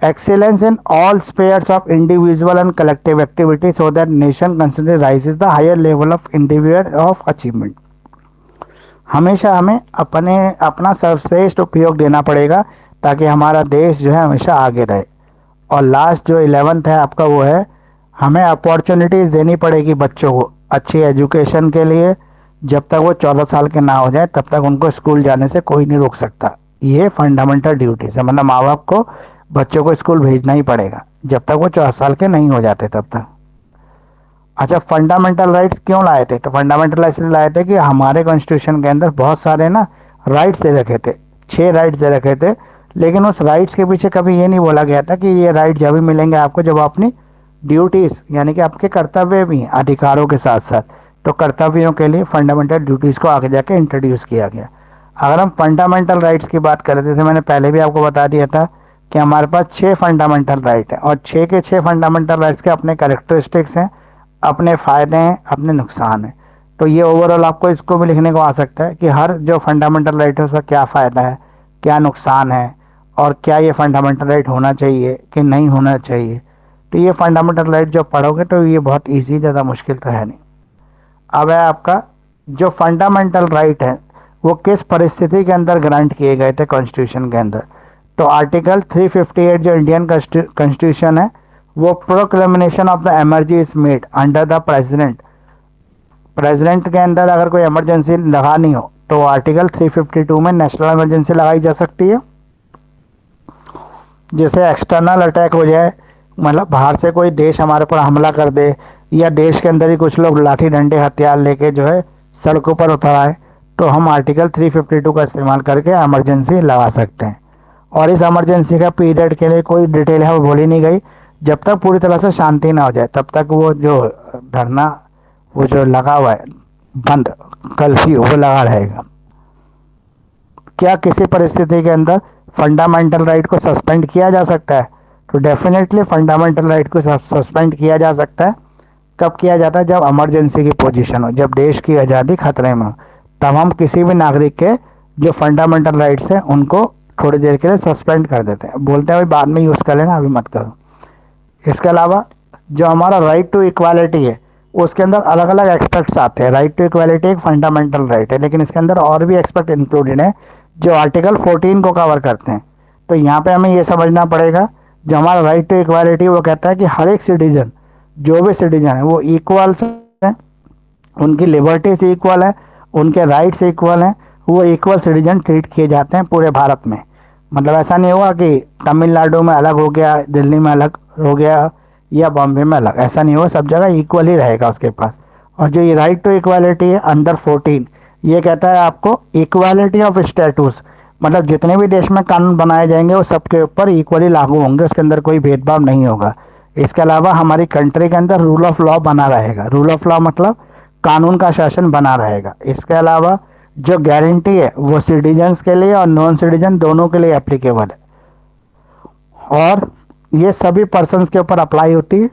A: excellence in all spheres of individual and collective activity so that nation consider rises the higher level of individual of achievement. हमेशा हमें अपना सर्वश्रेष्ठ उपयोग देना पड़ेगा ताकि हमारा देश जो है हमेशा आगे रहे। और लास्ट जो 11th है आपका वो है, हमें अपॉर्चुनिटीज़ देनी पड़ेगी बच्चों को अच्छी एजुकेशन के लिए। जब तक वो 14 साल के ना हो जाए तब तक उनको स्कूल जाने से कोई नहीं रोक सकता। ये फंडामेंटल ड्यूटीज है, मतलब माँ बाप को बच्चों को स्कूल भेजना ही पड़ेगा जब तक वो 14 साल के नहीं हो जाते तब तक। अच्छा, फंडामेंटल राइट्स क्यों लाए थे? तो फंडामेंटल इसलिए लाए थे कि हमारे कॉन्स्टिट्यूशन के अंदर बहुत सारे ना राइट्स दे रखे थे, 6 राइट्स दे रखे थे, लेकिन उस राइट्स के पीछे कभी ये नहीं बोला गया था कि ये राइट जब भी मिलेंगे आपको जब अपनी ड्यूटीज़ यानी कि आपके कर्तव्य भी हैं अधिकारों के साथ साथ, तो कर्तव्यों के लिए फंडामेंटल ड्यूटीज़ को आगे जाके इंट्रोड्यूस किया गया। अगर हम फंडामेंटल राइट्स की बात करें, जैसे मैंने पहले भी आपको बता दिया था कि हमारे पास 6 फंडामेंटल राइट हैं और 6 के 6 फंडामेंटल राइट्स के अपने कैरेक्टरिस्टिक्स हैं, अपने फ़ायदे हैं, अपने नुकसान हैं। तो ये ओवरऑल आपको इसको भी लिखने को आ सकता है कि हर जो फंडामेंटल राइट है उसका क्या फ़ायदा है, क्या नुकसान है, और क्या ये फंडामेंटल राइट होना चाहिए कि नहीं होना चाहिए। तो ये फंडामेंटल राइट जो पढ़ोगे तो ये बहुत ईजी, ज़्यादा मुश्किल तो है नहीं। अब है आपका जो फंडामेंटल राइट है वो किस परिस्थिति के अंदर ग्रांट किए गए थे कॉन्स्टिट्यूशन के अंदर। तो आर्टिकल 358 जो इंडियन कॉन्स्टिट्यूशन है वो proclamation of the emergency is made under the president के अंदर अगर कोई इमरजेंसी लगानी हो तो आर्टिकल 352 में नेशनल इमरजेंसी लगाई जा सकती है। जैसे एक्सटर्नल अटैक हो जाए, मतलब बाहर से कोई देश हमारे पर हमला कर दे या देश के अंदर ही कुछ लोग लाठी डंडे हथियार लेके जो है सड़कों पर उतर आए, तो हम आर्टिकल 352 का इस्तेमाल करके इमरजेंसी लगा सकते हैं। और इस इमरजेंसी का पीरियड के लिए कोई डिटेल है वो बोली नहीं गई, जब तक पूरी तरह से शांति ना हो जाए तब तक वो जो धरना वो जो लगा हुआ है बंद कर्फ्यू वो लगा रहेगा। क्या किसी परिस्थिति के अंदर फंडामेंटल राइट को सस्पेंड किया जा सकता है? तो डेफिनेटली फंडामेंटल राइट को सस्पेंड किया जा सकता है। कब किया जाता है? जब इमरजेंसी की पोजीशन हो, जब देश की आज़ादी खतरे में हो, तब हम किसी भी नागरिक के जो फंडामेंटल राइट्स हैं उनको थोड़ी देर के लिए सस्पेंड कर देते हैं, बोलते हैं भाई बाद में यूज़ कर लेना, अभी मत करो। इसके अलावा जो हमारा राइट टू इक्वालिटी है उसके अंदर अलग अलग एस्पेक्ट्स आते हैं। राइट टू इक्वालिटी एक फंडामेंटल राइट है, लेकिन इसके अंदर और भी एस्पेक्ट इंक्लूडेड है जो आर्टिकल 14 को कवर करते हैं। तो यहाँ पे हमें ये समझना पड़ेगा, जो हमारा राइट टू इक्वालिटी वो कहता है कि हर एक सिटीजन, जो भी सिटीजन है वो इक्वल है, उनकी लिबर्टीज इक्वल है, उनके राइट्स इक्वल हैं, वो इक्वल सिटीजन ट्रीट किए जाते हैं पूरे भारत में। मतलब ऐसा नहीं होगा कि तमिलनाडु में अलग हो गया, दिल्ली में अलग हो गया या बॉम्बे में अलग, ऐसा नहीं होगा, सब जगह इक्वल ही रहेगा उसके पास। और जो ये राइट टू इक्वालिटी है अंडर 14, ये कहता है आपको इक्वालिटी ऑफ स्टेटस, मतलब जितने भी देश में कानून बनाए जाएंगे वो सबके ऊपर इक्वली लागू होंगे, उसके अंदर कोई भेदभाव नहीं होगा। इसके अलावा हमारी कंट्री के अंदर रूल ऑफ लॉ बना रहेगा। रूल ऑफ लॉ मतलब कानून का शासन बना रहेगा। इसके अलावा जो गारंटी है वो सिटीजन्स के लिए और नॉन सिटीजन दोनों के लिए एप्लीकेबल है, और ये सभी पर्सन्स के ऊपर अप्लाई होती है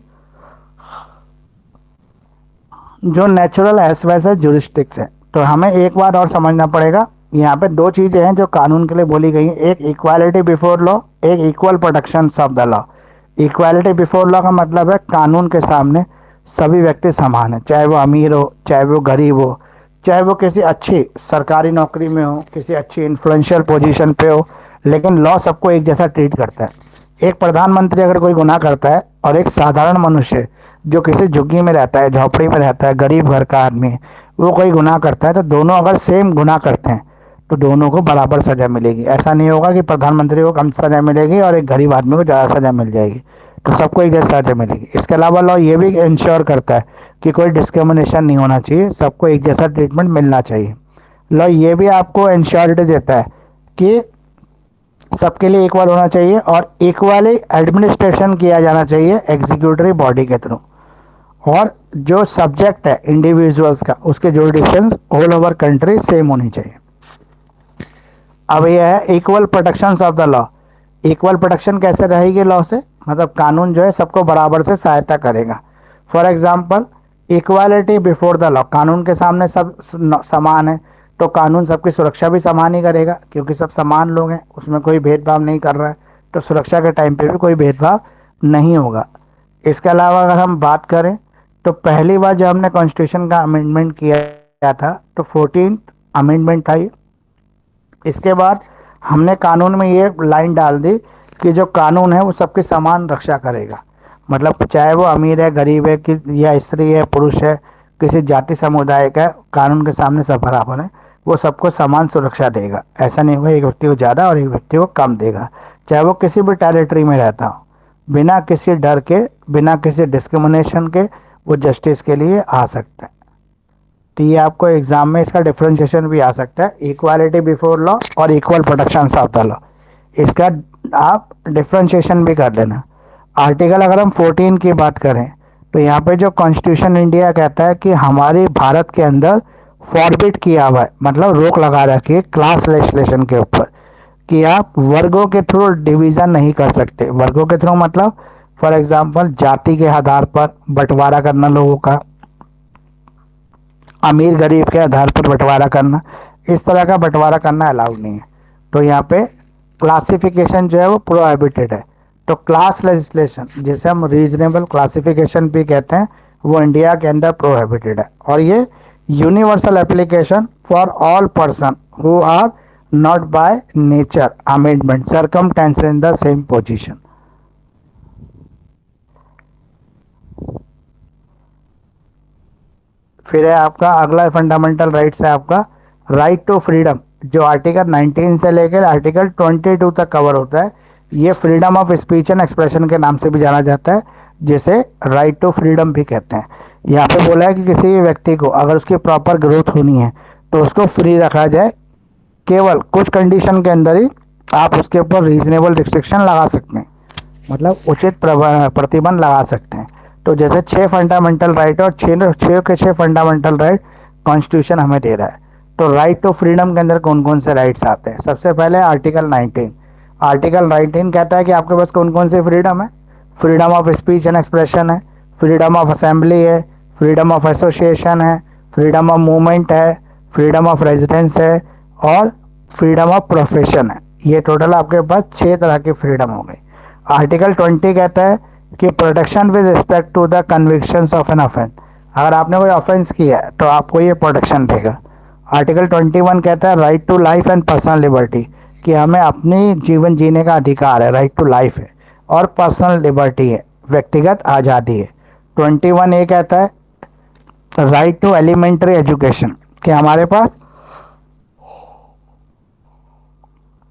A: जो नेचुरल एज वेल एज जुरिस्टिक्स है। तो हमें एक बार और समझना पड़ेगा, यहाँ पे दो चीज़ें हैं जो कानून के लिए बोली गई हैं, एक इक्वालिटी बिफोर लॉ, एक equal protection of the law. Equality before law का मतलब है कानून के सामने सभी व्यक्ति समान है, चाहे वो अमीर हो, चाहे वो गरीब हो, चाहे वो किसी अच्छी सरकारी नौकरी में हो, किसी अच्छी इन्फ्लुएंशियल पोजीशन पे हो, लेकिन लॉ सबको एक जैसा ट्रीट करता है। एक प्रधानमंत्री अगर कोई गुनाह करता है और एक साधारण मनुष्य जो किसी झुग्गी में रहता है, झोपड़ी में रहता है, गरीब घर का आदमी, वो कोई गुनाह करता है, तो दोनों अगर सेम गुनाह करते हैं तो दोनों को बराबर सजा मिलेगी। ऐसा नहीं होगा कि प्रधानमंत्री को कम सजा मिलेगी और एक गरीब आदमी को ज़्यादा सजा मिल जाएगी, तो सबको एक जैसी सजा मिलेगी। इसके अलावा लॉ ये भी इंश्योर करता है कि कोई डिस्क्रिमिनेशन नहीं होना चाहिए, सबको एक जैसा ट्रीटमेंट मिलना चाहिए। लॉ ये भी आपको इंश्योरिटी देता है कि सबके लिए इक्वल होना चाहिए और इक्वली एडमिनिस्ट्रेशन किया जाना चाहिए एग्जीक्यूटिव बॉडी के थ्रू, और जो सब्जेक्ट है इंडिविजुअल्स का उसके jurisdiction all over country same होनी चाहिए। अब यह है equal protection of the law. Equal protection कैसे रहेगी लॉ से, मतलब कानून जो है सबको बराबर से सहायता करेगा। For example equality before the law, कानून के सामने सब समान है, तो कानून सबकी सुरक्षा भी समान ही करेगा क्योंकि सब समान लोग हैं, उसमें कोई भेदभाव नहीं कर रहा है, तो सुरक्षा के टाइम पे भी कोई भेदभाव नहीं होगा। इसके अलावा अगर हम बात करें तो पहली बार जब हमने कॉन्स्टिट्यूशन का अमेंडमेंट किया था तो 14th अमेंडमेंट था ये। इसके बाद हमने कानून में ये लाइन डाल दी कि जो कानून है वो सबकी समान रक्षा करेगा, मतलब चाहे वो अमीर है, गरीब है, कि या स्त्री है, पुरुष है, किसी जाति समुदाय का है, कानून के सामने सब बराबर है, वो सबको समान सुरक्षा देगा। ऐसा नहीं होगा एक व्यक्ति को ज़्यादा और एक व्यक्ति को कम देगा, चाहे वो किसी भी टेरिटरी में रहता हो, बिना किसी डर के, बिना किसी डिस्क्रिमिनेशन के वो जस्टिस के लिए आ सकता है। तो ये आपको एग्जाम में इसका डिफ्रेंशिएशन भी आ सकता है, इक्वालिटी बिफोर लॉ और equal protection of the law, इसका आप डिफ्रेंशिएशन भी कर लेना। आर्टिकल अगर हम 14 की बात करें तो यहाँ पे जो कॉन्स्टिट्यूशन इंडिया कहता है कि हमारे भारत के अंदर फॉरबिट किया हुआ है, मतलब रोक लगा रखी है क्लास लेजिस्लेशन के ऊपर, कि आप वर्गों के थ्रू डिवीज़न नहीं कर सकते। वर्गों के थ्रू मतलब फॉर एग्जांपल जाति के आधार पर बंटवारा करना, लोगों का अमीर गरीब के आधार पर बंटवारा करना, इस तरह का बंटवारा करना अलाउड नहीं है। तो यहाँ पे क्लासिफिकेशन जो है वो प्रोहिबिटेड है। तो क्लास लेजिस्लेशन जिसे हम रीजनेबल क्लासिफिकेशन भी कहते हैं वो इंडिया के अंदर प्रोहिबिटेड है, और ये universal application for all person who are not by nature amendment circumstances in the same position. फिर है आपका अगला फंडामेंटल राइट्स है आपका राइट टू फ्रीडम, जो आर्टिकल 19 से लेकर आर्टिकल 22 तक कवर होता है। ये freedom of speech and expression के नाम से भी जाना जाता है, जिसे राइट टू फ्रीडम भी कहते हैं। यहाँ पे बोला है कि किसी भी व्यक्ति को अगर उसकी प्रॉपर ग्रोथ होनी है तो उसको फ्री रखा जाए, केवल कुछ कंडीशन के अंदर ही आप उसके ऊपर रीजनेबल रिस्ट्रिक्शन लगा सकते हैं, मतलब उचित प्रतिबंध लगा सकते हैं। तो जैसे 6 फंडामेंटल राइट और 6 के 6 फंडामेंटल राइट कॉन्स्टिट्यूशन हमें दे रहा है। तो राइट टू फ्रीडम के अंदर कौन कौन से राइट्स आते हैं, सबसे पहले आर्टिकल 19। आर्टिकल 19 कहता है कि आपके पास कौन कौन सी फ्रीडम है। Freedom of speech and expression है, फ्रीडम ऑफ असेंबली है, फ्रीडम ऑफ एसोसिएशन है, फ्रीडम ऑफ मूवमेंट है, फ्रीडम ऑफ रेजिडेंस है और फ्रीडम ऑफ प्रोफेशन है। ये टोटल आपके पास 6 तरह की फ्रीडम हो गई। आर्टिकल 20 कहता है कि protection with respect to the convictions of an offence, अगर आपने कोई ऑफेंस किया है तो आपको ये प्रोटेक्शन देगा। आर्टिकल 21 कहता है right to life and personal liberty, कि हमें अपनी जीवन जीने का अधिकार है, राइट टू लाइफ है, और पर्सनल लिबर्टी है, व्यक्तिगत आज़ादी है। 21A कहता है राइट टू एलिमेंट्री एजुकेशन, कि हमारे पास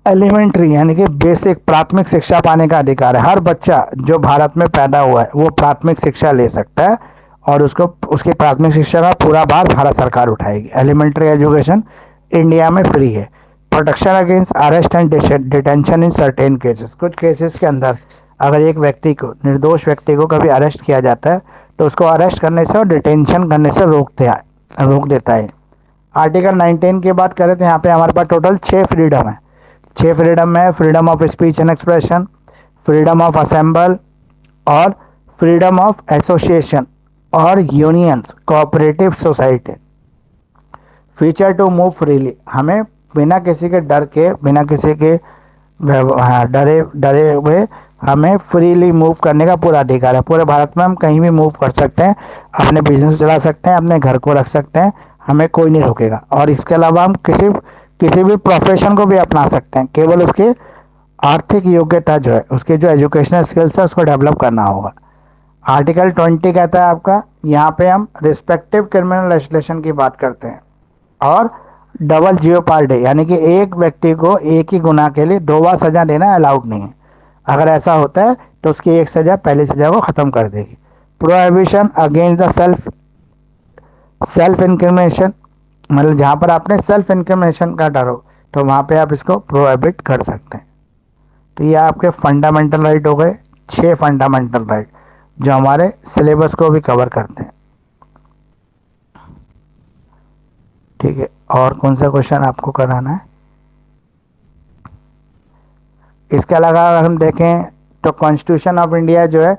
A: एलिमेंट्री यानी कि बेसिक प्राथमिक शिक्षा पाने का अधिकार है। हर बच्चा जो भारत में पैदा हुआ है वो प्राथमिक शिक्षा ले सकता है और उसको उसकी प्राथमिक शिक्षा का पूरा भार भारत सरकार उठाएगी। एलिमेंट्री एजुकेशन इंडिया में फ्री है। Protection against arrest and detention in certain cases, कुछ केसेस के अंदर अगर एक व्यक्ति को, निर्दोष व्यक्ति को कभी अरेस्ट किया जाता है तो उसको अरेस्ट करने से और डिटेंशन करने से रोक देता है। आर्टिकल 19 की बात करें तो यहाँ पे हमारे पास टोटल 6 फ्रीडम है। 6 फ्रीडम है, freedom of speech and expression, freedom of assemble और फ्रीडम ऑफ एसोसिएशन और unions, cooperative society. Feature to move freely, हमें बिना किसी के डर के, बिना किसी के डरे हुए हमें फ्रीली मूव करने का पूरा अधिकार है। पूरे भारत में हम कहीं भी मूव कर सकते हैं, अपने बिजनेस चला सकते हैं, अपने घर को रख सकते हैं, हमें कोई नहीं रोकेगा। और इसके अलावा हम किसी भी प्रोफेशन को भी अपना सकते हैं, केवल उसकी आर्थिक योग्यता जो है, उसके जो एजुकेशनल स्किल्स है उसको डेवलप करना होगा। आर्टिकल 20 कहता है आपका, यहाँ पे हम रिस्पेक्टिव क्रिमिनल लेजिस्लेशन की बात करते हैं और डबल जियोपार्डी यानी कि एक व्यक्ति को एक ही गुनाह के लिए 2 बार सजा देना अलाउड नहीं है। अगर ऐसा होता है तो उसकी एक सजा पहली सजा को ख़त्म कर देगी। Prohibition against the self incrimination, मतलब जहाँ पर आपने सेल्फ इंक्रिमिनेशन का डर हो तो वहाँ पे आप इसको प्रोहिबिट कर सकते हैं। तो ये आपके फंडामेंटल राइट हो गए, 6 फंडामेंटल राइट जो हमारे सिलेबस को भी कवर करते हैं। ठीक है, और कौन सा क्वेश्चन आपको कराना है? इसके अलावा अगर हम देखें तो कॉन्स्टिट्यूशन ऑफ इंडिया जो है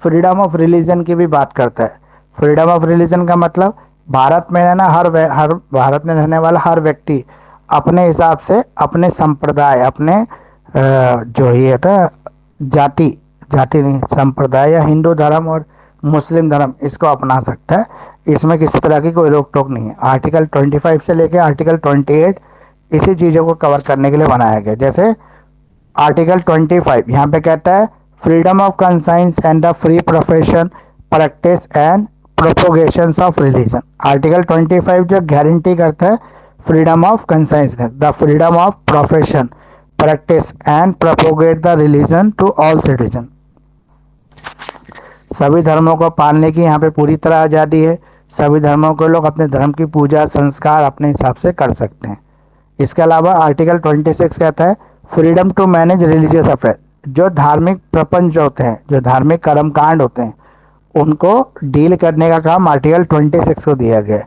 A: फ्रीडम ऑफ रिलीजन की भी बात करता है। फ्रीडम ऑफ रिलीजन का मतलब भारत में रहना, हर भारत में रहने वाला हर व्यक्ति अपने हिसाब से अपने संप्रदाय, अपने जो ये था जाति नहीं, संप्रदाय या हिंदू धर्म और मुस्लिम धर्म, इसको अपना सकता है। इसमें किसी तरह की कोई रोक टोक नहीं है। आर्टिकल 25 से लेकर आर्टिकल 28 इसी चीज़ों को कवर करने के लिए बनाया गया। जैसे आर्टिकल 25 यहाँ पे कहता है freedom of conscience and the free profession, practice and propagation of religion. Article 25 जो गारंटी करता है freedom of conscience, the freedom of profession, practice and propagate the religion to all citizen. सभी धर्मों को पालने की यहाँ पे पूरी तरह आज़ादी है। सभी धर्मों के लोग अपने धर्म की पूजा संस्कार अपने हिसाब से कर सकते हैं। इसके अलावा आर्टिकल 26 कहता है freedom to manage religious affair, जो धार्मिक प्रपंच होते हैं, जो धार्मिक कर्मकांड होते हैं, उनको डील करने का काम आर्टिकल 26 को दिया गया है।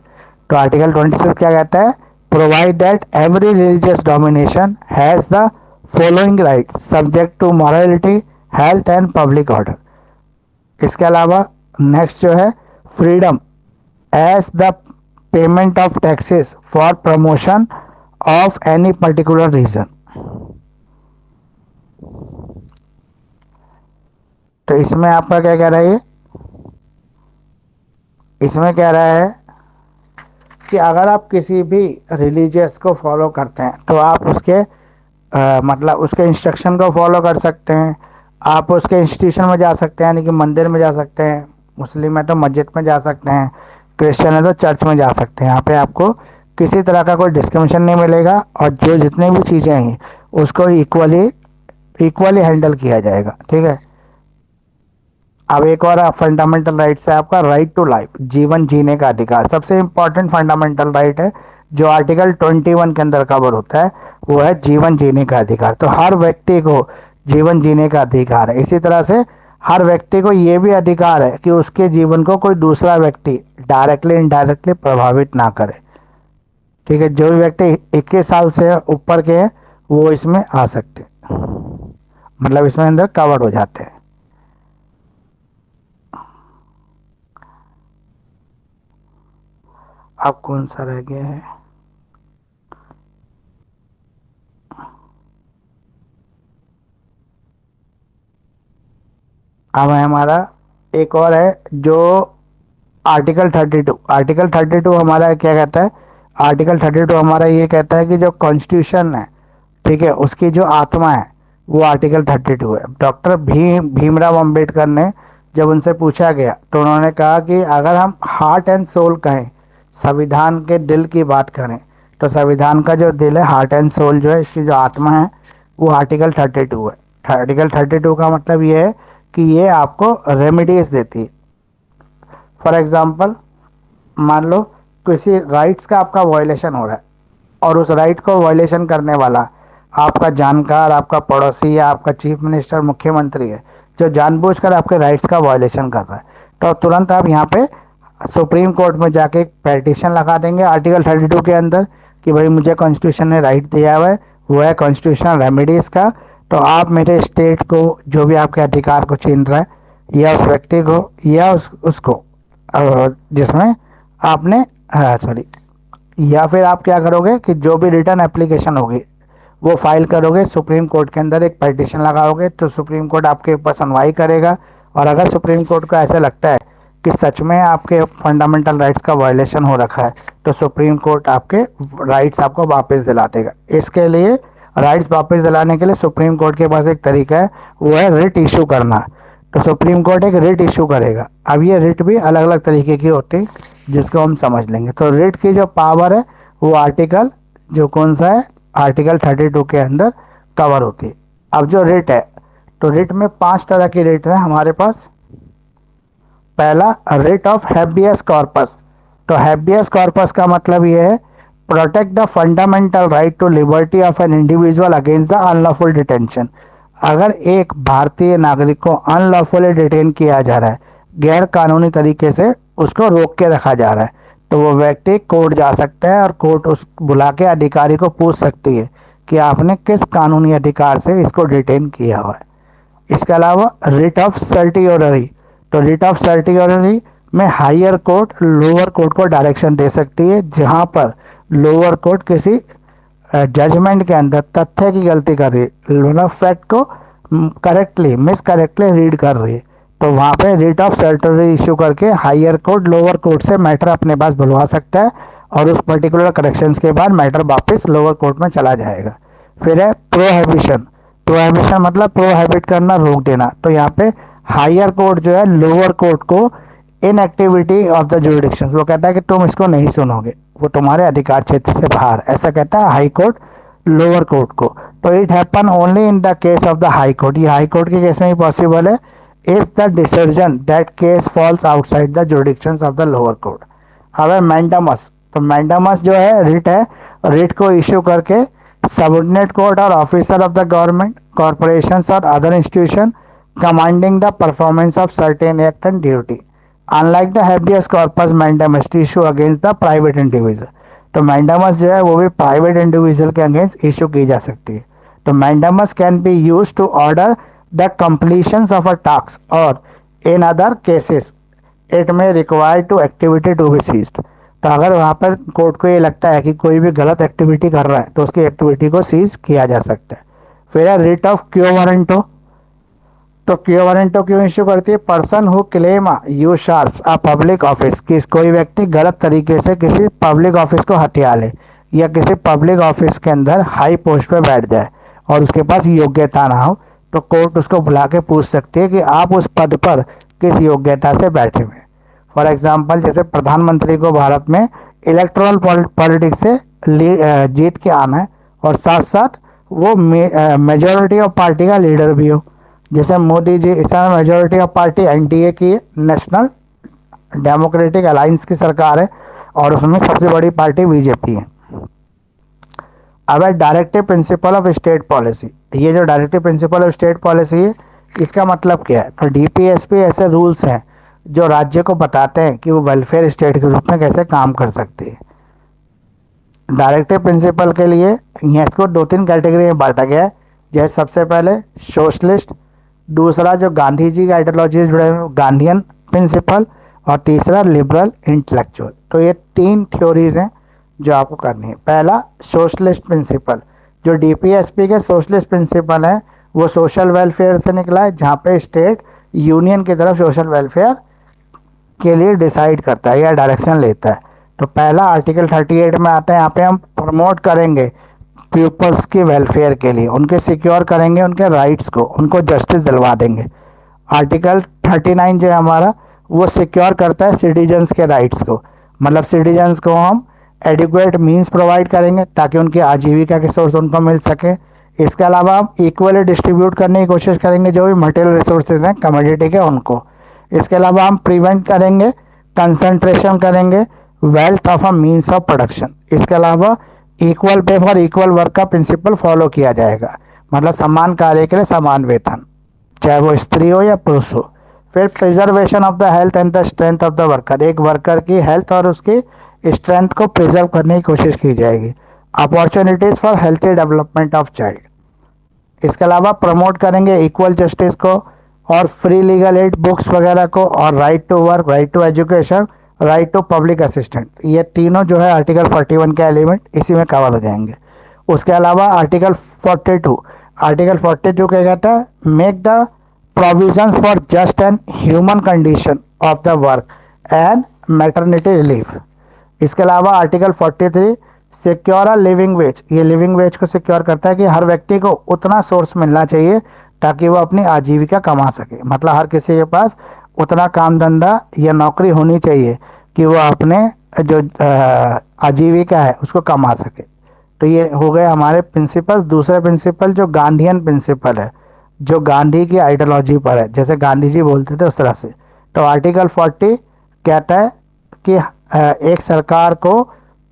A: तो आर्टिकल 26 क्या कहता है? Provide that every religious domination has the following right subject to morality, health and public order. इसके अलावा नेक्स्ट जो है freedom as the payment of taxes for promotion of any particular reason. तो इसमें आपका क्या कह रहा है? इसमें कह रहा है कि अगर आप किसी भी रिलीजियस को फॉलो करते हैं तो आप उसके मतलब उसके इंस्ट्रक्शन को फॉलो कर सकते हैं। आप उसके इंस्टीट्यूशन में जा सकते हैं, यानी कि मंदिर में जा सकते हैं, मुस्लिम है तो मस्जिद में जा सकते हैं, क्रिश्चियन है तो चर्च में जा सकते हैं। यहाँ पे आपको किसी तरह का कोई डिस्क्रिमिनेशन नहीं मिलेगा और जो जितनी भी चीज़ें हैं उसको इक्वली हैंडल किया जाएगा। ठीक है, अब एक और फंडामेंटल राइट है आपका राइट टू लाइफ, जीवन जीने का अधिकार। सबसे इम्पोर्टेंट फंडामेंटल राइट है जो आर्टिकल 21 के अंदर कवर होता है, वो है जीवन जीने का अधिकार। तो हर व्यक्ति को जीवन जीने का अधिकार है। इसी तरह से हर व्यक्ति को ये भी अधिकार है कि उसके जीवन को कोई दूसरा व्यक्ति डायरेक्टली इनडायरेक्टली प्रभावित ना करे। ठीक है, जो भी व्यक्ति 21 साल से ऊपर के हैं वो इसमें आ सकते हैं, मतलब इसमें अंदर कवर हो जाते हैं। अब कौन सा रह गया है? अब है हमारा एक और है जो आर्टिकल 32। आर्टिकल 32 हमारा क्या कहता है? आर्टिकल 32 हमारा ये कहता है कि जो कॉन्स्टिट्यूशन है, ठीक है, उसकी जो आत्मा है वो आर्टिकल 32 है। डॉक्टर भीमराव अंबेडकर ने जब उनसे पूछा गया तो उन्होंने कहा कि अगर हम हार्ट एंड सोल कहें, संविधान के दिल की बात करें, तो संविधान का जो दिल है, हार्ट एंड सोल जो है, इसकी जो आत्मा है वो आर्टिकल 32 है। आर्टिकल 32 का मतलब ये है कि ये आपको रेमिडीज देती है। फॉर एग्जांपल, मान लो किसी राइट्स का आपका वायलेशन हो रहा है और उस राइट को वायलेशन करने वाला आपका जानकार, आपका पड़ोसी या आपका चीफ मिनिस्टर, मुख्यमंत्री है, जो जानबूझकर आपके राइट्स का वायलेशन कर रहा है, तो तुरंत आप यहाँ पे सुप्रीम कोर्ट में जाके एक पिटीशन लगा देंगे आर्टिकल 32 के अंदर कि भाई मुझे कॉन्स्टिट्यूशन ने राइट दिया हुआ है, वो है कॉन्स्टिट्यूशनल रेमेडीज़ का, तो आप मेरे स्टेट को जो भी आपके अधिकार को छीन रहा है या उस व्यक्ति को या उसको जिसमें आपने, सॉरी, या फिर आप क्या करोगे कि जो भी रिटर्न एप्लीकेशन होगी वो फाइल करोगे सुप्रीम कोर्ट के अंदर, एक पिटीशन लगाओगे, तो सुप्रीम कोर्ट आपके ऊपर सुनवाई करेगा। और अगर सुप्रीम कोर्ट को ऐसा लगता है कि सच में आपके फंडामेंटल राइट्स का वायलेशन हो रखा है, तो सुप्रीम कोर्ट आपके राइट्स आपको वापस दिला देगा। इसके लिए राइट्स वापस दिलाने के लिए सुप्रीम कोर्ट के पास एक तरीका है, वो है रिट इशू करना। तो सुप्रीम कोर्ट एक रिट इशू करेगा। अब ये रिट भी अलग अलग तरीके की होती है जिसको हम समझ लेंगे। तो रिट की जो पावर है वो आर्टिकल जो कौन सा है, आर्टिकल 32 के अंदर कवर होती है। अब जो रिट है, तो रिट में 5 तरह की रिट है हमारे पास। पहला, रिट ऑफ हैबियस कॉर्पस। तो हैबियस कॉर्पस का मतलब ये है, protect the fundamental right to liberty of an individual against the unlawful detention. अगर एक भारतीय नागरिक को अनलॉफुली डिटेन किया जा रहा है, गैर कानूनी तरीके से उसको रोक के रखा जा रहा है, तो वो व्यक्ति कोर्ट जा सकता है और कोर्ट उस बुला के अधिकारी को पूछ सकती है कि आपने किस कानूनी अधिकार से इसको डिटेन किया हुआ है। इसके अलावा रिट ऑफ सर्टियोररी। तो रिट ऑफ सर्टियोररी में हायर कोर्ट लोअर कोर्ट को डायरेक्शन दे सकती है, जहां पर लोअर कोर्ट किसी जजमेंट के अंदर तथ्य की गलती कर रही है, मतलब फैक्ट को करेक्टली मिस करेक्टली रीड कर रही है, तो वहाँ पे रिट ऑफ सर्टियोररी इशू करके हायर कोर्ट लोअर कोर्ट से मैटर अपने पास बुलवा सकता है और उस पर्टिकुलर करेक्शंस के बाद मैटर वापस लोअर कोर्ट में चला जाएगा। फिर है प्रोहिबिशन। प्रोहिबिशन मतलब प्रोहिबिट करना, रोक देना। तो यहाँ पे हायर कोर्ट जो है लोअर कोर्ट को इनएक्टिविटी ऑफ द जुरिडिक्शन, वो कहता है कि तुम इसको नहीं सुनोगे, वो तुम्हारे अधिकार क्षेत्र से बाहर, ऐसा कहता है हाई कोर्ट लोअर कोर्ट को। तो it happen only in the case of the high court. ये हाई कोर्ट के केस में ही पॉसिबल है। If the decision that case falls outside the jurisdictions of the lower court. अब है mandamus. तो मैंडामस जो है रिट है, रिट को इश्यू करके सबऑर्डिनेट कोर्ट और officer of the government, corporations और other institution commanding the performance of certain act and duty, unlike the habeas corpus mandamus issue against the private individual। तो mandamus जो है वो भी प्राइवेट इंडिविजुअल के against issue की जा सकती है। तो mandamus can be use to order the completions of a task और in other cases it may require to activity to be seized। तो अगर वहाँ पर कोर्ट को ये लगता है कि कोई भी गलत एक्टिविटी कर रहा है तो उसकी एक्टिविटी को सीज किया जा सकता है। फिर है रिट ऑफ क्यो वारंटो। तो क्यो वारंटो क्यों इश्यू करती है? Person who claim usurp a public office, कि कोई व्यक्ति गलत तरीके से किसी पब्लिक ऑफिस को हथिया ले या किसी पब्लिक ऑफिस के अंदर हाई पोस्ट पे बैठ जाए और उसके पास योग्यता ना हो, तो कोर्ट उसको बुला के पूछ सकती है कि आप उस पद पर किस योग्यता से बैठे हुए। फॉर एग्जाम्पल, जैसे प्रधानमंत्री को भारत में इलेक्ट्रल पॉलिटिक्स से जीत के आना है और साथ साथ वो मेजॉरिटी ऑफ पार्टी का लीडर भी हो। जैसे मोदी जी, इस समय मेजॉरिटी ऑफ पार्टी एनडीए की है, नेशनल डेमोक्रेटिक अलायंस की सरकार है और उसमें सबसे बड़ी पार्टी बीजेपी है। अब है directive principle of state policy. ये जो directive principle of state policy है, इसका मतलब क्या है? तो डीपीएसपी ऐसे रूल्स हैं जो राज्य को बताते हैं कि वो वेलफेयर स्टेट के रूप में कैसे काम कर सकती है। डायरेक्टिव प्रिंसिपल के लिए यहाँ इसको 2-3 कैटेगरी में बांटा गया है। जैसे सबसे पहले सोशलिस्ट, दूसरा जो गांधी जी की आइडियोलॉजी से जुड़े हुए गांधीयन प्रिंसिपल, और तीसरा लिबरल इंटेलेक्चुअल। तो ये 3 थ्योरीज हैं जो आपको करनी है। पहला सोशलिस्ट प्रिंसिपल, जो डीपीएसपी के सोशलिस्ट प्रिंसिपल है वो सोशल वेलफेयर से निकला है, जहाँ पे स्टेट यूनियन की तरफ सोशल वेलफेयर के लिए डिसाइड करता है या डायरेक्शन लेता है। तो पहला आर्टिकल 38 में आता है, यहाँ पे हम प्रमोट करेंगे पीपल्स के वेलफेयर के लिए, उनके सिक्योर करेंगे उनके राइट्स को, उनको जस्टिस दिलवा देंगे। आर्टिकल 39 जो है हमारा, वो सिक्योर करता है सिटीजन्स के राइट्स को, मतलब सिटीजन्स को हम एडिक्वेट मींस प्रोवाइड करेंगे ताकि उनकी आजीविका के सोर्स उनको मिल सके। इसके अलावा हम इक्वली डिस्ट्रीब्यूट करने की कोशिश करेंगे जो भी मटेरियल रिसोर्सेज हैं कमोडिटी के उनको। इसके अलावा हम प्रिवेंट करेंगे, कंसंट्रेशन करेंगे wealth of a means of production. इसके अलावा equal pay for equal work का प्रिंसिपल फॉलो किया जाएगा, मतलब समान कार्य के लिए समान वेतन, चाहे वो स्त्री हो या पुरुष हो। फिर preservation of the health and the strength of the worker, एक वर्कर की हेल्थ और उसकी स्ट्रेंथ को प्रिजर्व करने की कोशिश की जाएगी। Opportunities for healthy development of child. इसके अलावा प्रमोट करेंगे इक्वल जस्टिस को और फ्री लीगल एड बुक्स वगैरह को, और right to work, right to education, right to public assistant. ये तीनों जो है आर्टिकल 41 के एलिमेंट इसी में कवर हो जाएंगे। उसके अलावा आर्टिकल 42, आर्टिकल 42 क्या कहता है, make the provisions for just and human condition of the work and maternity relief. इसके अलावा article 43 secure a living veg, ये लिविंग वेज को सिक्योर करता है कि हर व्यक्ति को उतना सोर्स मिलना चाहिए ताकि वो अपनी आजीविका कमा सके, मतलब हर किसी के पास उतना काम धंधा या नौकरी होनी चाहिए कि वो अपने जो आजीविका है उसको कमा सके। तो ये हो गए हमारे प्रिंसिपल। दूसरे प्रिंसिपल जो गांधीयन प्रिंसिपल है, जो गांधी की आइडियोलॉजी पर है, जैसे गांधी जी बोलते थे उस तरह से। तो आर्टिकल 40 कहता है कि एक सरकार को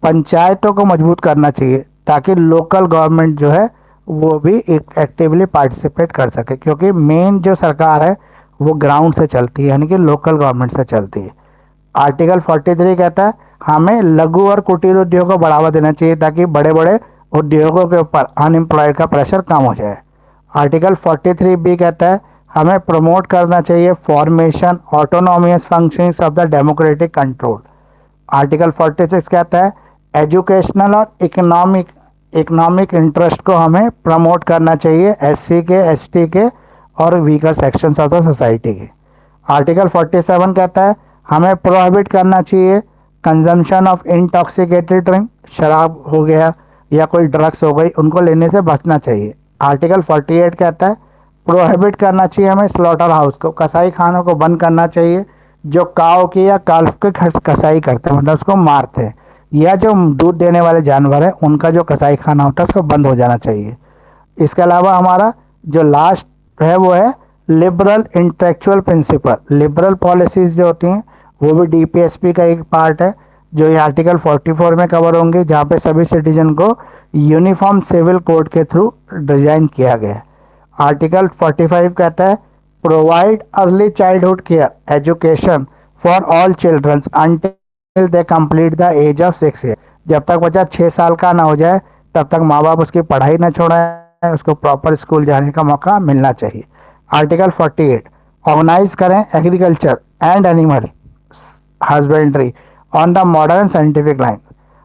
A: पंचायतों को मजबूत करना चाहिए ताकि लोकल गवर्नमेंट जो है वो भी एक्टिवली पार्टिसिपेट कर सके, क्योंकि मेन जो सरकार है वो ग्राउंड से चलती है, यानी कि लोकल गवर्नमेंट से चलती है। आर्टिकल 43 कहता है हमें लघु और कुटीर उद्योग को बढ़ावा देना चाहिए ताकि बड़े बड़े उद्योगों के ऊपर अनएम्प्लॉयड का प्रेशर कम हो जाए। आर्टिकल 43 बी कहता है हमें प्रमोट करना चाहिए formation autonomous functions of the democratic control. Article 46 कहता है एजुकेशनल और इकोनॉमिक इंटरेस्ट को हमें प्रमोट करना चाहिए एससी के, एसटी के और weaker sections of the society के। आर्टिकल 47 कहता है हमें प्रोहिबिट करना चाहिए कंजम्पशन ऑफ इंटॉक्सिकेटेड ड्रिंक, शराब हो गया या कोई ड्रग्स हो गई, उनको लेने से बचना चाहिए। आर्टिकल 48 कहता है प्रोहिबिट करना चाहिए हमें स्लॉटर हाउस को, कसाई खानों को बंद करना चाहिए जो काव की या काल्फ के कसाई करते हैं, मतलब उसको मारते हैं, या जो दूध देने वाले जानवर है उनका जो कसाई खाना होता है उसको बंद हो जाना चाहिए। इसके अलावा हमारा जो लास्ट है वो है liberal intellectual principle. Liberal policies जो होती हैं वो भी डीपीएसपी का एक पार्ट है जो ये आर्टिकल 44 में कवर होंगे, जहाँ पे सभी सिटीजन को यूनिफॉर्म सिविल कोड के थ्रू डिजाइन किया गया है। आर्टिकल 45 कहता है provide early childhood care education for all childrens until they complete the age of 6 year. जब तक बच्चा 6 साल का ना हो जाए तब तक माँ बाप उसकी पढ़ाई ना छोड़ाएं, उसको प्रॉपर स्कूल जाने का मौका मिलना चाहिए। आर्टिकल 48 ऑर्गेनाइज करें agriculture and animal husbandry on the modern scientific line.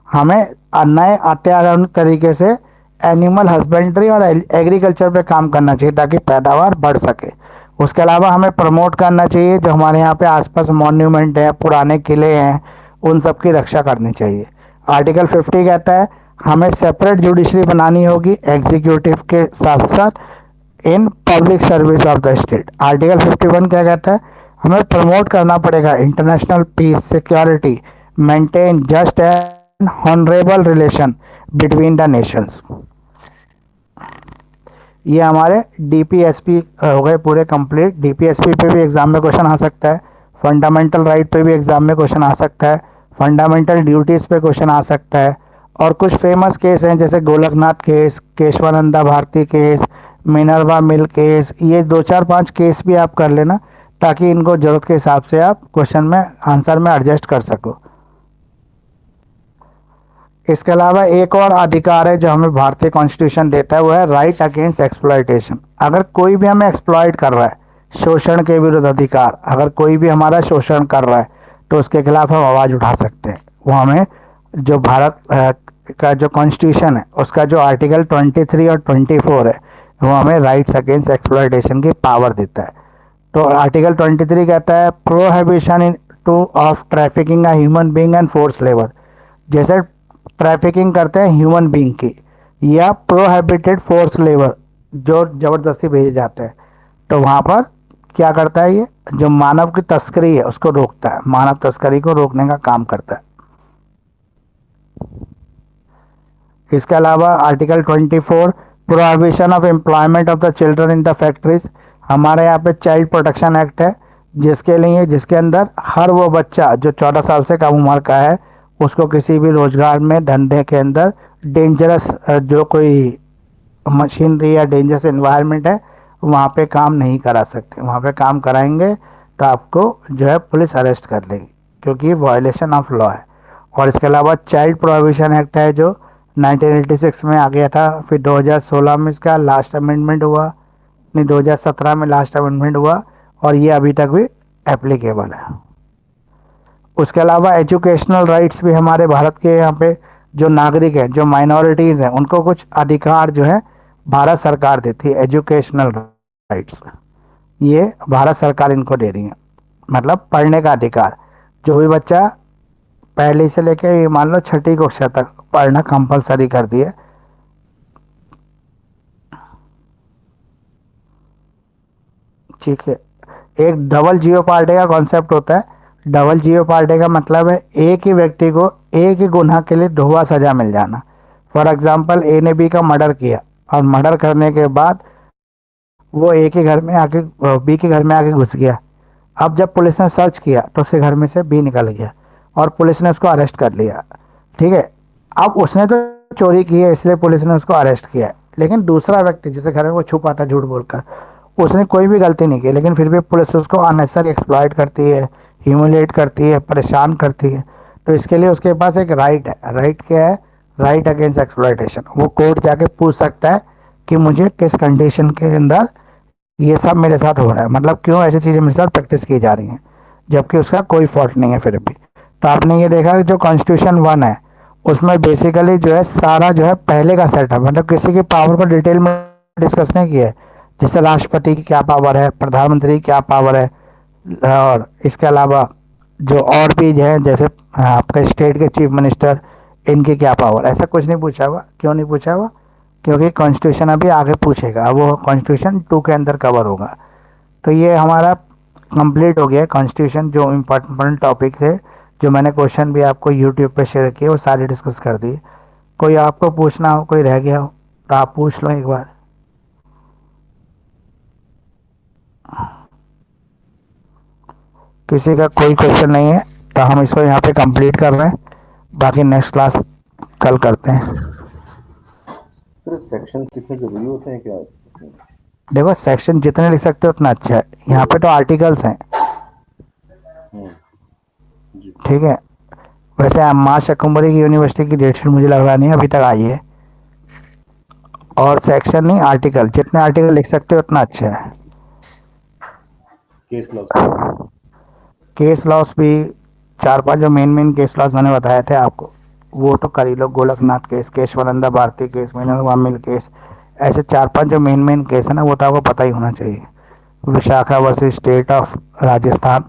A: हमें नए अत्याधुनिक तरीके से एनिमल हस्बेंड्री और एग्रीकल्चर पे काम करना चाहिए ताकि पैदावार बढ़ सके। उसके अलावा हमें प्रमोट करना चाहिए जो हमारे यहाँ पे आसपास मॉन्यूमेंट है, पुराने किले हैं, उन सब की रक्षा करनी चाहिए। आर्टिकल 50 कहता है हमें सेपरेट जुडिशरी बनानी होगी एग्जीक्यूटिव के साथ साथ in public service of the state. Article 51 क्या कहता है हमें प्रमोट करना पड़ेगा international piece security maintain just and honourable relation between the Nations. ये हमारे डीपीएसपी हो गए पूरे कंप्लीट। डीपीएसपी पे भी एग्जाम में क्वेश्चन आ सकता है, फंडामेंटल राइट पे भी एग्जाम में क्वेश्चन आ सकता है, फंडामेंटल ड्यूटीज़ पे क्वेश्चन आ सकता है, और कुछ फेमस केस हैं जैसे Golaknath case, Kesavananda Bharati case, Minerva mill case. ये 2-4-5 केस भी आप कर लेना ताकि इनको ज़रूरत के हिसाब से आप क्वेश्चन में आंसर में एडजस्ट कर सको। इसके अलावा एक और अधिकार है जो हमें भारतीय कॉन्स्टिट्यूशन देता है, वो है राइट अगेंस्ट एक्सप्लॉयटेशन। अगर कोई भी हमें एक्सप्लॉयट कर रहा है, शोषण के विरुद्ध अधिकार, अगर कोई भी हमारा शोषण कर रहा है तो उसके खिलाफ हम आवाज़ उठा सकते हैं। वो हमें जो भारत का जो कॉन्स्टिट्यूशन है उसका जो आर्टिकल 23 और 24 है वो हमें राइट्स अगेंस्ट एक्सप्लॉयटेशन की पावर देता है। तो आर्टिकल 23 कहता है prohibition in two of trafficking a human being and force labour. जैसे ट्रैफिकिंग करते हैं ह्यूमन बीइंग की, या प्रोहिबिटेड फोर्स लेबर जो ज़बरदस्ती भेजे जाते हैं, तो वहाँ पर क्या करता है ये जो मानव की तस्करी है उसको रोकता है, मानव तस्करी को रोकने का काम करता है। इसके अलावा article 24 prohibition of employment of the children in the factories, हमारे यहाँ पे चाइल्ड प्रोटेक्शन एक्ट है, जिसके अंदर हर वो बच्चा जो 14 साल से कम उम्र का है उसको किसी भी रोजगार में, धंधे के अंदर डेंजरस जो कोई मशीनरी या डेंजरस एनवायरनमेंट है वहाँ पे काम नहीं करा सकते। वहाँ पे काम कराएंगे तो आपको जो है पुलिस अरेस्ट कर लेगी, क्योंकि वायलेशन ऑफ लॉ है। और इसके अलावा चाइल्ड प्रोहिबिशन एक्ट है जो 1986 में आ गया था, फिर 2016 में इसका लास्ट अमेंडमेंट हुआ, नहीं 2017 में लास्ट अमेंडमेंट हुआ, और ये अभी तक भी एप्लीकेबल है। उसके अलावा एजुकेशनल राइट्स भी हमारे भारत के यहाँ पे जो नागरिक हैं, जो माइनॉरिटीज़ हैं, उनको कुछ अधिकार जो है भारत सरकार देती है, एजुकेशनल राइट्स ये भारत सरकार इनको दे रही है। मतलब पढ़ने का अधिकार, जो भी बच्चा पहली से लेकर ये मान लो छठी कक्षा तक पढ़ना कंपलसरी कर दिए। ठीक है, एक डबल जियो पार्टी का कॉन्सेप्ट होता है। डबल जियो पार्टी का मतलब है एक ही व्यक्ति को एक ही गुनाह के लिए दो बार सजा मिल जाना। फॉर एग्जाम्पल, ए ने बी का मर्डर किया और मर्डर करने के बाद वो ए के घर में आके बी के घर में आके घुस गया। अब जब पुलिस ने सर्च किया तो उसके घर में से बी निकल गया और पुलिस ने उसको अरेस्ट कर लिया। ठीक है, अब उसने तो चोरी की है इसलिए पुलिस ने उसको अरेस्ट किया है, लेकिन दूसरा व्यक्ति जिसके घर में वो छुपा था झूठ बोलकर, उसने कोई भी गलती नहीं की, लेकिन फिर भी पुलिस उसको अननेसेसरी एक्सप्लॉइट करती है, ह्यूमिलेट करती है, परेशान करती है। तो इसके लिए उसके पास एक राइट है। राइट क्या है? Right against exploitation. वो कोर्ट जाके पूछ सकता है कि मुझे किस कंडीशन के अंदर ये सब मेरे साथ हो रहा है, मतलब क्यों ऐसी चीज़ें मेरे साथ प्रैक्टिस की जा रही हैं, जबकि उसका कोई फॉल्ट नहीं है फिर भी। तो आपने ये देखा कि जो कॉन्स्टिट्यूशन 1 है उसमें बेसिकली जो है सारा जो है पहले का सेट है, मतलब किसी की पावर को डिटेल में डिस्कस नहीं किया है। जैसे राष्ट्रपति की क्या पावर है, प्रधानमंत्री की क्या पावर है, और इसके अलावा जो और भी जो है जैसे आपके स्टेट के चीफ मिनिस्टर, इनकी क्या पावर, ऐसा कुछ नहीं पूछा हुआ। क्यों नहीं पूछा हुआ? क्योंकि कॉन्स्टिट्यूशन अभी आगे पूछेगा, वो कॉन्स्टिट्यूशन 2 के अंदर कवर होगा। तो ये हमारा कंप्लीट हो गया कॉन्स्टिट्यूशन, जो इम्पोर्टेंट टॉपिक थे, जो मैंने क्वेश्चन भी आपको यूट्यूब पे शेयर किए और सारे डिस्कस कर दिए। कोई आपको पूछना हो, कोई रह गया हो तो आप पूछ लो एक बार। किसी का कोई क्वेश्चन नहीं है तो हम इसको यहाँ पे कंप्लीट कर रहे हैं, बाकी नेक्स्ट क्लास कल करते हैं।
B: सर सेक्शन लिखने जरूरी होते हैं क्या?
A: देखो, सेक्शन जितने लिख सकते हो उतना अच्छा है। यहाँ पे तो आर्टिकल्स हैं।
B: जी।
A: ठीक है, वैसे माँ शाकुंभरी की यूनिवर्सिटी की डेटशीट मुझे लग रहा नहीं अभी तक आई है, और सेक्शन नहीं, आर्टिकल, जितने आर्टिकल लिख सकते हो उतना अच्छा है।
B: केस लॉस
A: केस लॉस भी 4-5 जो मेन केस लॉस मैंने बताए थे आपको, वो तो कर ही लो। Golaknath case, Kesavananda Bharati case, Minerva Mills case, ऐसे 4-5 जो मेन केस है ना, वो तो आपको पता ही होना चाहिए। Vishakha versus state of Rajasthan,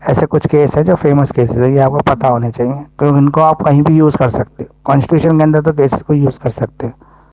A: ऐसे कुछ केस है जो फेमस केसेस है, ये आपको पता होने चाहिए, क्योंकि इनको आप कहीं भी यूज़ कर सकते हो। कॉन्स्टिट्यूशन के अंदर तो केसेस को यूज़ कर सकते हो।